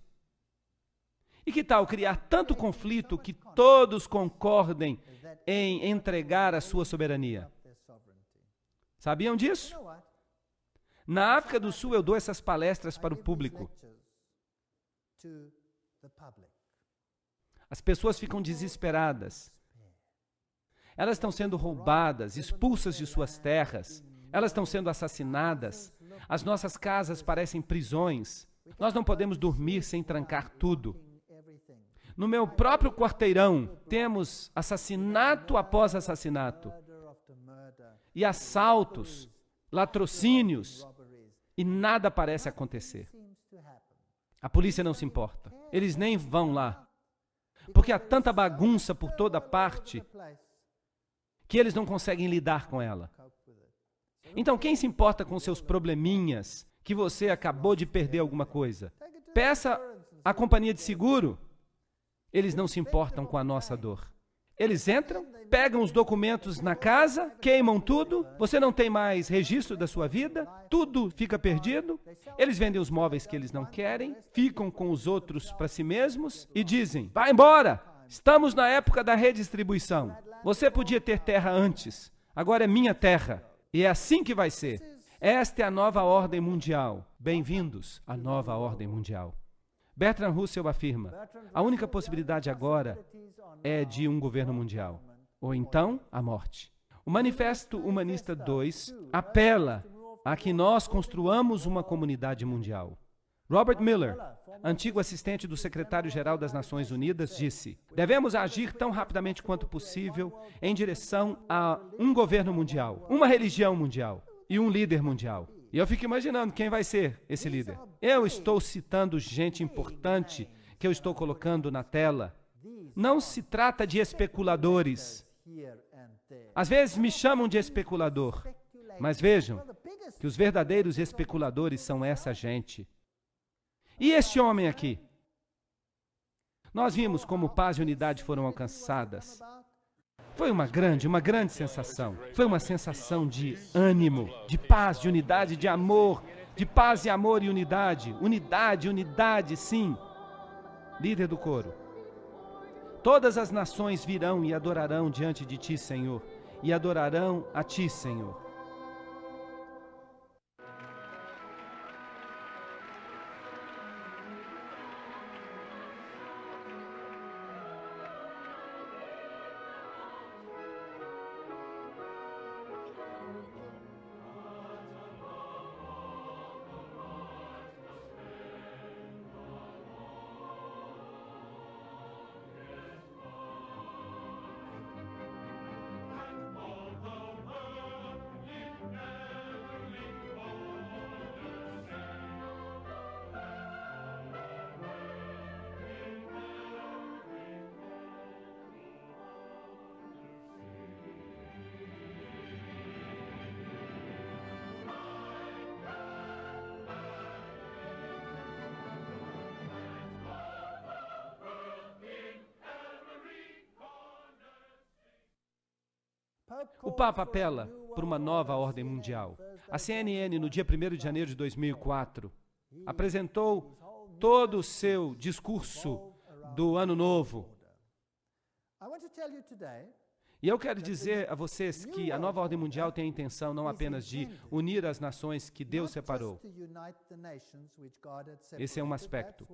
E que tal criar tanto conflito que todos concordem em entregar a sua soberania? Sabiam disso? Na África do Sul eu dou essas palestras para o público. As pessoas ficam desesperadas. Elas estão sendo roubadas, expulsas de suas terras. Elas estão sendo assassinadas. As nossas casas parecem prisões. Nós não podemos dormir sem trancar tudo. No meu próprio quarteirão, temos assassinato após assassinato. E assaltos, latrocínios, e nada parece acontecer. A polícia não se importa. Eles nem vão lá. Porque há tanta bagunça por toda parte que eles não conseguem lidar com ela. Então, quem se importa com seus probleminhas que você acabou de perder alguma coisa. Peça à companhia de seguro. Eles não se importam com a nossa dor. Eles entram, pegam os documentos na casa, queimam tudo, você não tem mais registro da sua vida, tudo fica perdido. Eles vendem os móveis que eles não querem, ficam com os outros para si mesmos e dizem: vai embora, estamos na época da redistribuição. Você podia ter terra antes, agora é minha terra. E é assim que vai ser. Esta é a nova ordem mundial. Bem-vindos à nova ordem mundial. Bertrand Russell afirma: a única possibilidade agora é de um governo mundial, ou então a morte. O Manifesto Humanista 2 apela a que nós construamos uma comunidade mundial. Robert Miller, antigo assistente do secretário-geral das Nações Unidas, disse: devemos agir tão rapidamente quanto possível em direção a um governo mundial, uma religião mundial e um líder mundial. E eu fico imaginando quem vai ser esse líder. Eu estou citando gente importante que eu estou colocando na tela. Não se trata de especuladores. Às vezes me chamam de especulador, mas vejam que os verdadeiros especuladores são essa gente. E este homem aqui? Nós vimos como paz e unidade foram alcançadas. Foi uma grande sensação. Foi uma sensação de ânimo, de paz, de unidade, de amor, de paz e amor e unidade. Unidade, unidade, sim. Líder do coro. Todas as nações virão e adorarão diante de ti, Senhor, e adorarão a ti, Senhor. O Papa apela por uma nova ordem mundial. A CNN, no dia 1º de janeiro de 2004, apresentou todo o seu discurso do Ano Novo. E eu quero dizer a vocês que a nova ordem mundial tem a intenção não apenas de unir as nações que Deus separou. Esse é um aspecto.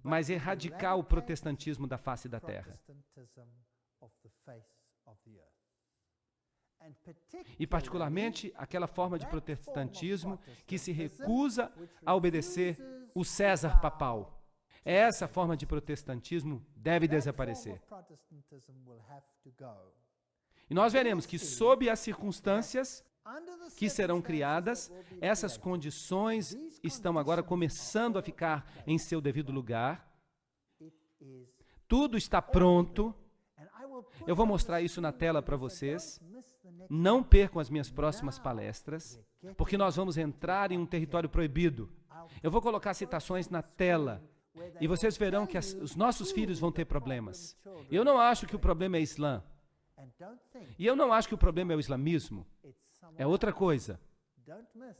Mas erradicar o protestantismo da face da terra. E particularmente aquela forma de protestantismo que se recusa a obedecer o César papal. Essa forma de protestantismo deve desaparecer. E nós veremos que, sob as circunstâncias que serão criadas, essas condições estão agora começando a ficar em seu devido lugar. Tudo está pronto. Eu vou mostrar isso na tela para vocês. Não percam as minhas próximas palestras, porque nós vamos entrar em um território proibido. Eu vou colocar citações na tela, e vocês verão que os nossos filhos vão ter problemas. Eu não acho que o problema é Islã. E eu não acho que o problema é o islamismo. É outra coisa.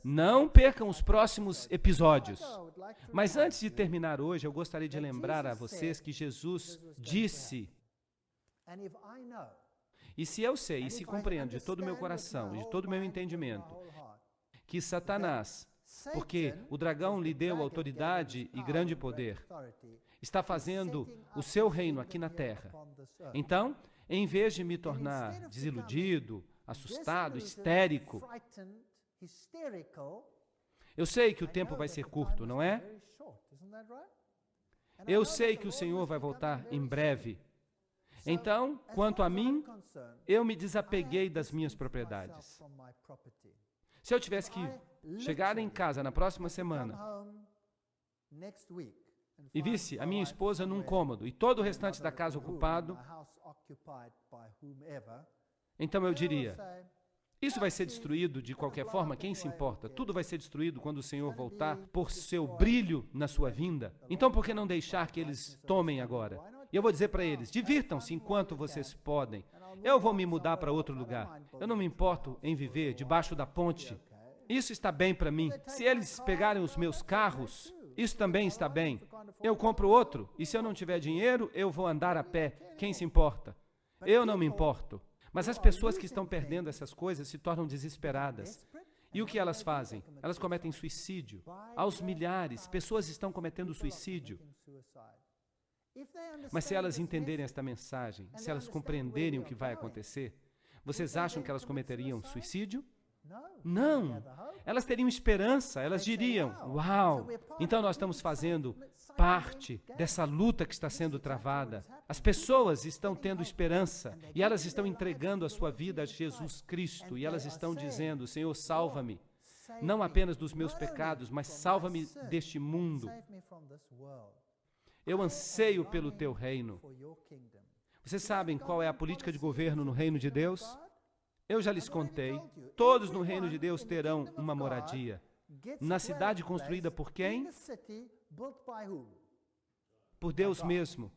Não percam os próximos episódios. Mas antes de terminar hoje, eu gostaria de lembrar a vocês que Jesus disse: e se eu sei, e se compreendo de todo o meu coração, e de todo o meu entendimento, que Satanás, porque o dragão lhe deu autoridade e grande poder, está fazendo o seu reino aqui na terra. Então, em vez de me tornar desiludido, assustado, histérico, eu sei que o tempo vai ser curto, não é? Eu sei que o Senhor vai voltar em breve. Então, quanto a mim, eu me desapeguei das minhas propriedades. Se eu tivesse que chegar em casa na próxima semana e visse a minha esposa num cômodo e todo o restante da casa ocupado, então eu diria: Isso vai ser destruído de qualquer forma, quem se importa? Tudo vai ser destruído quando o Senhor voltar por seu brilho na sua vinda. Então, por que não deixar que eles tomem agora? E eu vou dizer para eles, divirtam-se enquanto vocês podem. Eu vou me mudar para outro lugar. Eu não me importo em viver debaixo da ponte. Isso está bem para mim. Se eles pegarem os meus carros, isso também está bem. Eu compro outro, e se eu não tiver dinheiro, eu vou andar a pé. Quem se importa? Eu não me importo. Mas as pessoas que estão perdendo essas coisas se tornam desesperadas. E o que elas fazem? Elas cometem suicídio. Aos milhares, pessoas estão cometendo suicídio. Mas se elas entenderem esta mensagem, se elas compreenderem o que vai acontecer, vocês acham que elas cometeriam suicídio? Não! Elas teriam esperança, elas diriam, uau, então nós estamos fazendo parte dessa luta que está sendo travada. As pessoas estão tendo esperança e elas estão entregando a sua vida a Jesus Cristo e elas estão dizendo, Senhor, salva-me, não apenas dos meus pecados, mas salva-me deste mundo. Eu anseio pelo teu reino. Vocês sabem qual é a política de governo no reino de Deus? Eu já lhes contei, todos no reino de Deus terão uma moradia. Na cidade construída por quem? Por Deus mesmo.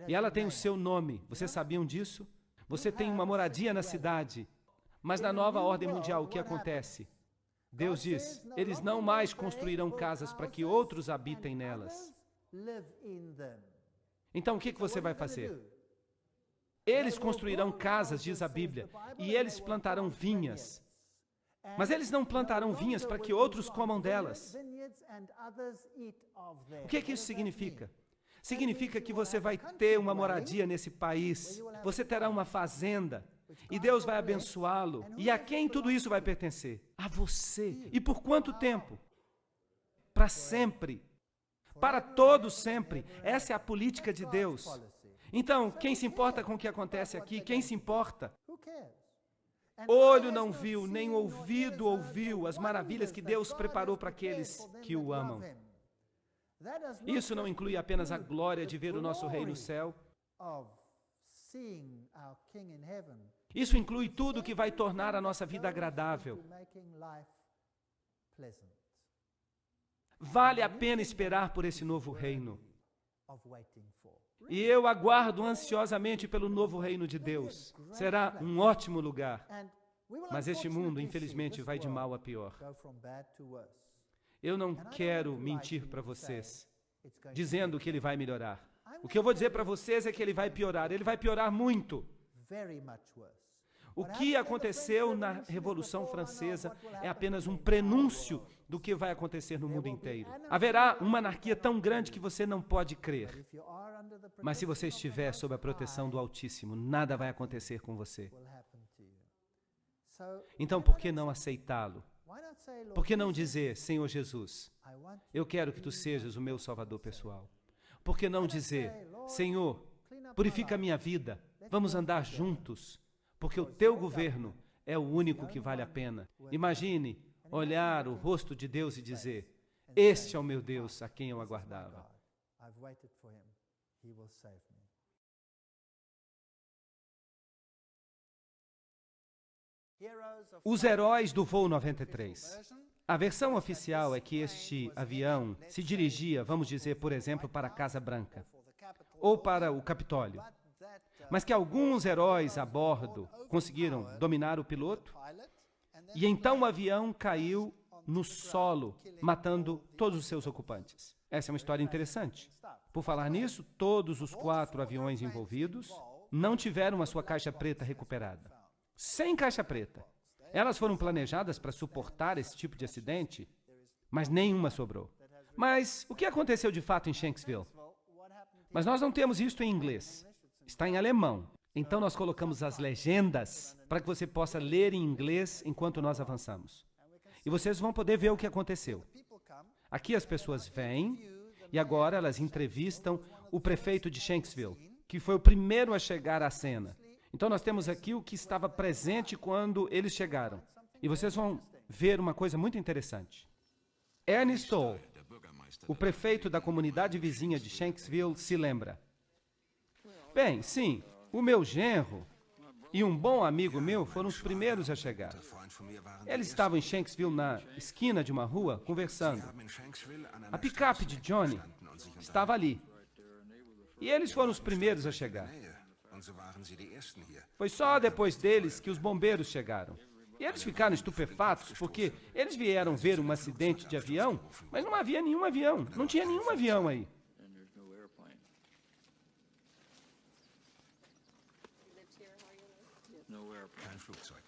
E ela tem o seu nome. Vocês sabiam disso? Você tem uma moradia na cidade. Mas na nova ordem mundial, o que acontece? Deus diz, eles não mais construirão casas para que outros habitem nelas. Então, o que você vai fazer? Eles construirão casas, diz a Bíblia, e eles plantarão vinhas. Mas eles não plantarão vinhas para que outros comam delas. O que isso significa? Significa que você vai ter uma moradia nesse país, você terá uma fazenda, e Deus vai abençoá-lo. E a quem tudo isso vai pertencer? A você. E por quanto tempo? Para sempre. Para todo sempre. Essa é a política de Deus. Então, quem se importa com o que acontece aqui? Quem se importa? Olho não viu, nem ouvido ouviu as maravilhas que Deus preparou para aqueles que o amam. Isso não inclui apenas a glória de ver o nosso Rei no céu. Isso inclui tudo que vai tornar a nossa vida agradável. Vale a pena esperar por esse novo reino. E eu aguardo ansiosamente pelo novo reino de Deus. Será um ótimo lugar. Mas este mundo, infelizmente, vai de mal a pior. Eu não quero mentir para vocês, dizendo que ele vai melhorar. O que eu vou dizer para vocês é que ele vai piorar. Ele vai piorar muito. O que aconteceu na Revolução Francesa é apenas um prenúncio do que vai acontecer no mundo inteiro. Haverá uma anarquia tão grande que você não pode crer. Mas se você estiver sob a proteção do Altíssimo, nada vai acontecer com você. Então, por que não aceitá-lo? Por que não dizer, Senhor Jesus, eu quero que Tu sejas o meu Salvador pessoal? Por que não dizer, Senhor, purifica a minha vida, vamos andar juntos, porque o Teu governo é o único que vale a pena. Imagine olhar o rosto de Deus e dizer, este é o meu Deus a quem eu aguardava. Os heróis do voo 93. A versão oficial é que este avião se dirigia, vamos dizer, por exemplo, para a Casa Branca ou para o Capitólio. Mas que alguns heróis a bordo conseguiram dominar o piloto e então o avião caiu no solo, matando todos os seus ocupantes. Essa é uma história interessante. Por falar nisso, todos os 4 aviões envolvidos não tiveram a sua caixa preta recuperada. Sem caixa preta. Elas foram planejadas para suportar esse tipo de acidente, mas nenhuma sobrou. Mas o que aconteceu de fato em Shanksville? Mas nós não temos isso em inglês. Está em alemão. Então nós colocamos as legendas para que você possa ler em inglês enquanto nós avançamos. E vocês vão poder ver o que aconteceu. Aqui as pessoas vêm e agora elas entrevistam o prefeito de Shanksville, que foi o primeiro a chegar à cena. Então nós temos aqui o que estava presente quando eles chegaram. E vocês vão ver uma coisa muito interessante. Ernest Toll, o prefeito da comunidade vizinha de Shanksville, se lembra. Bem, sim, o meu genro e um bom amigo meu foram os primeiros a chegar. Eles estavam em Shanksville, na esquina de uma rua, conversando. A picape de Johnny estava ali. E eles foram os primeiros a chegar. Foi só depois deles que os bombeiros chegaram. E eles ficaram estupefatos porque eles vieram ver um acidente de avião, mas não havia nenhum avião. Não tinha nenhum avião aí. Kein Flugzeug.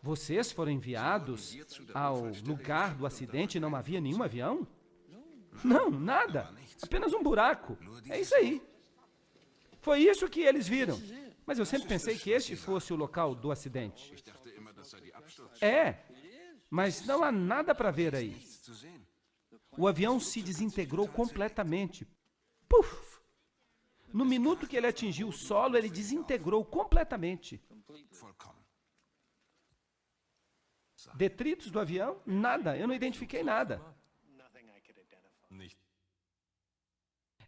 Vocês foram enviados ao lugar do acidente e não havia nenhum avião? Não, nada. Apenas um buraco. É isso aí. Foi isso que eles viram. Mas eu sempre pensei que este fosse o local do acidente. É, mas não há nada para ver aí. O avião se desintegrou completamente. Puf! No minuto que ele atingiu o solo, ele desintegrou completamente. Detritos do avião? Nada. Eu não identifiquei nada.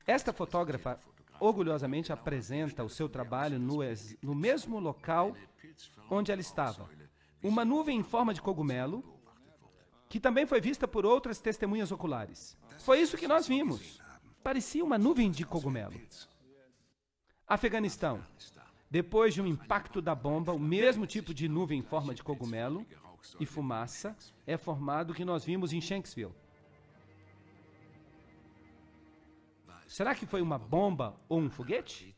Esta fotógrafa orgulhosamente apresenta o seu trabalho no mesmo local onde ela estava. Uma nuvem em forma de cogumelo, que também foi vista por outras testemunhas oculares. Foi isso que nós vimos. Parecia uma nuvem de cogumelo. Afeganistão. Depois de um impacto da bomba, o mesmo tipo de nuvem em forma de cogumelo e fumaça é formado que nós vimos em Shanksville. Será que foi uma bomba ou um foguete?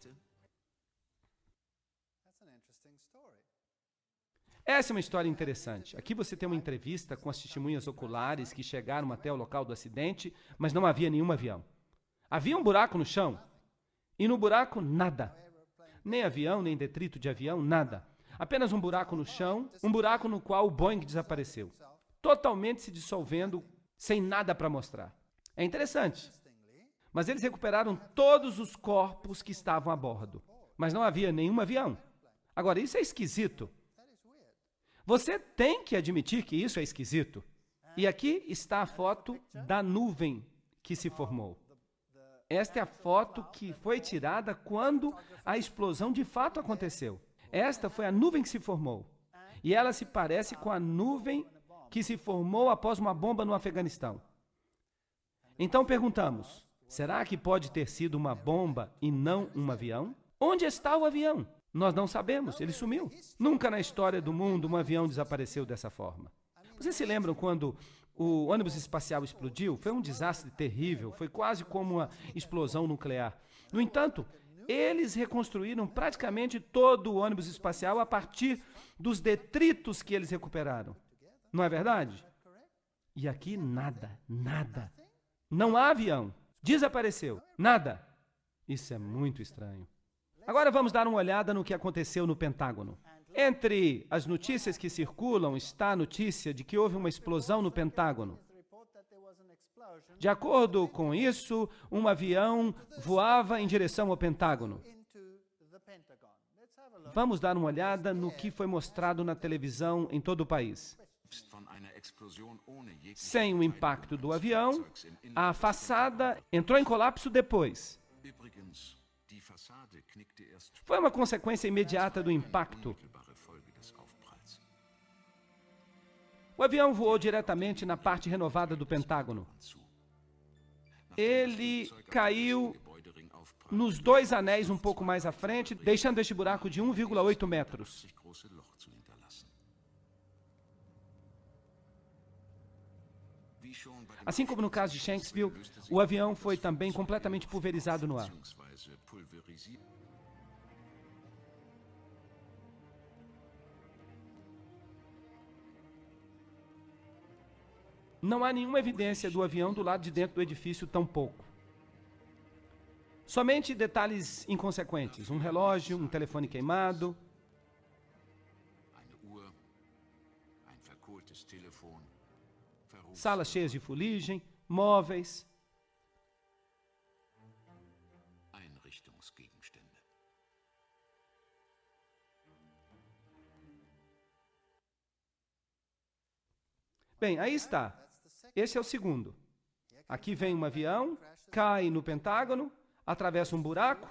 Essa é uma história interessante. Aqui você tem uma entrevista com as testemunhas oculares que chegaram até o local do acidente, mas não havia nenhum avião. Havia um buraco no chão, e no buraco, nada. Nem avião, nem detrito de avião, nada. Apenas um buraco no chão, um buraco no qual o Boeing desapareceu. Totalmente se dissolvendo, sem nada para mostrar. É interessante. Mas eles recuperaram todos os corpos que estavam a bordo. Mas não havia nenhum avião. Agora, isso é esquisito. Você tem que admitir que isso é esquisito. E aqui está a foto da nuvem que se formou. Esta é a foto que foi tirada quando a explosão de fato aconteceu. Esta foi a nuvem que se formou. E ela se parece com a nuvem que se formou após uma bomba no Afeganistão. Então perguntamos, será que pode ter sido uma bomba e não um avião? Onde está o avião? Nós não sabemos, ele sumiu. Nunca na história do mundo um avião desapareceu dessa forma. Vocês se lembram quando o ônibus espacial explodiu? Foi um desastre terrível, foi quase como uma explosão nuclear. No entanto, eles reconstruíram praticamente todo o ônibus espacial a partir dos detritos que eles recuperaram. Não é verdade? E aqui nada, nada. Não há avião. Desapareceu. Nada. Isso é muito estranho. Agora vamos dar uma olhada no que aconteceu no Pentágono. Entre as notícias que circulam está a notícia de que houve uma explosão no Pentágono. De acordo com isso, um avião voava em direção ao Pentágono. Vamos dar uma olhada no que foi mostrado na televisão em todo o país. Sem o impacto do avião, a façada entrou em colapso depois. Foi uma consequência imediata do impacto. O avião voou diretamente na parte renovada do Pentágono. Ele caiu nos 2 anéis um pouco mais à frente, deixando este buraco de 1,8 metros. Assim como no caso de Shanksville, o avião foi também completamente pulverizado no ar. Não há nenhuma evidência do avião do lado de dentro do edifício, tampouco. Somente detalhes inconsequentes. Um relógio, um telefone queimado. Salas cheias de fuligem, móveis. Bem, aí está. Esse é o segundo. Aqui vem um avião, cai no Pentágono, atravessa um buraco,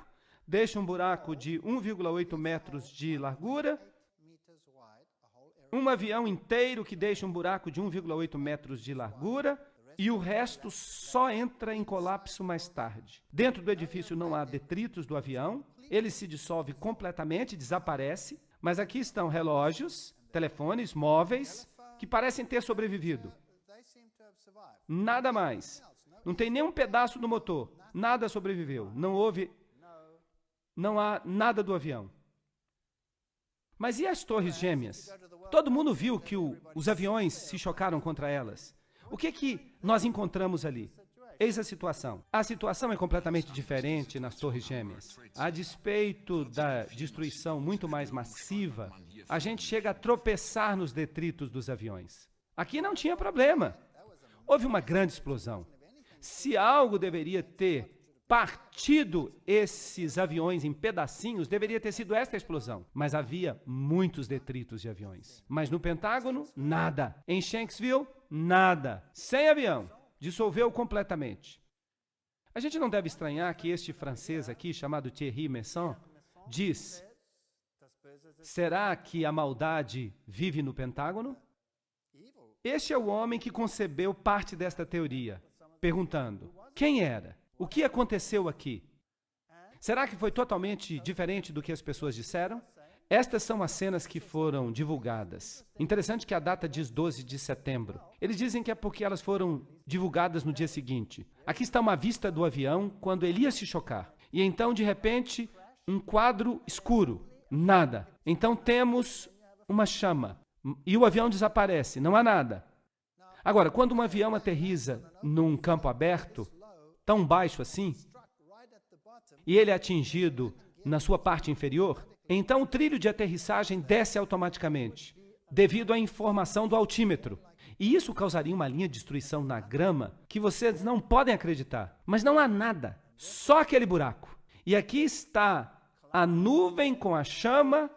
deixa um buraco de 1,8 metros de largura, um avião inteiro que deixa um buraco de 1,8 metros de largura, e o resto só entra em colapso mais tarde. Dentro do edifício não há detritos do avião, ele se dissolve completamente, desaparece, mas aqui estão relógios, telefones, móveis, que parecem ter sobrevivido. Nada mais. Não tem nenhum pedaço do motor. Nada sobreviveu. Não há nada do avião. Mas e as torres gêmeas? Todo mundo viu que os aviões se chocaram contra elas. O que nós encontramos ali? Eis a situação. A situação é completamente diferente nas torres gêmeas. A despeito da destruição muito mais massiva, a gente chega a tropeçar nos detritos dos aviões. Aqui não tinha problema. Houve uma grande explosão. Se algo deveria ter partido esses aviões em pedacinhos, deveria ter sido esta explosão. Mas havia muitos detritos de aviões. Mas no Pentágono, nada. Em Shanksville, nada. Sem avião. Dissolveu completamente. A gente não deve estranhar que este francês aqui, chamado Thierry Meyssan, diz: será que a maldade vive no Pentágono? Este é o homem que concebeu parte desta teoria, perguntando: quem era? O que aconteceu aqui? Será que foi totalmente diferente do que as pessoas disseram? Estas são as cenas que foram divulgadas. Interessante que a data diz 12 de setembro. Eles dizem que é porque elas foram divulgadas no dia seguinte. Aqui está uma vista do avião quando ele ia se chocar. E então, de repente, um quadro escuro. Nada. Então temos uma chama. E o avião desaparece. Não há nada. Agora, quando um avião aterriza num campo aberto, tão baixo assim, e ele é atingido na sua parte inferior, então o trilho de aterrissagem desce automaticamente, devido à informação do altímetro. E isso causaria uma linha de destruição na grama que vocês não podem acreditar. Mas não há nada, só aquele buraco. E aqui está a nuvem com a chama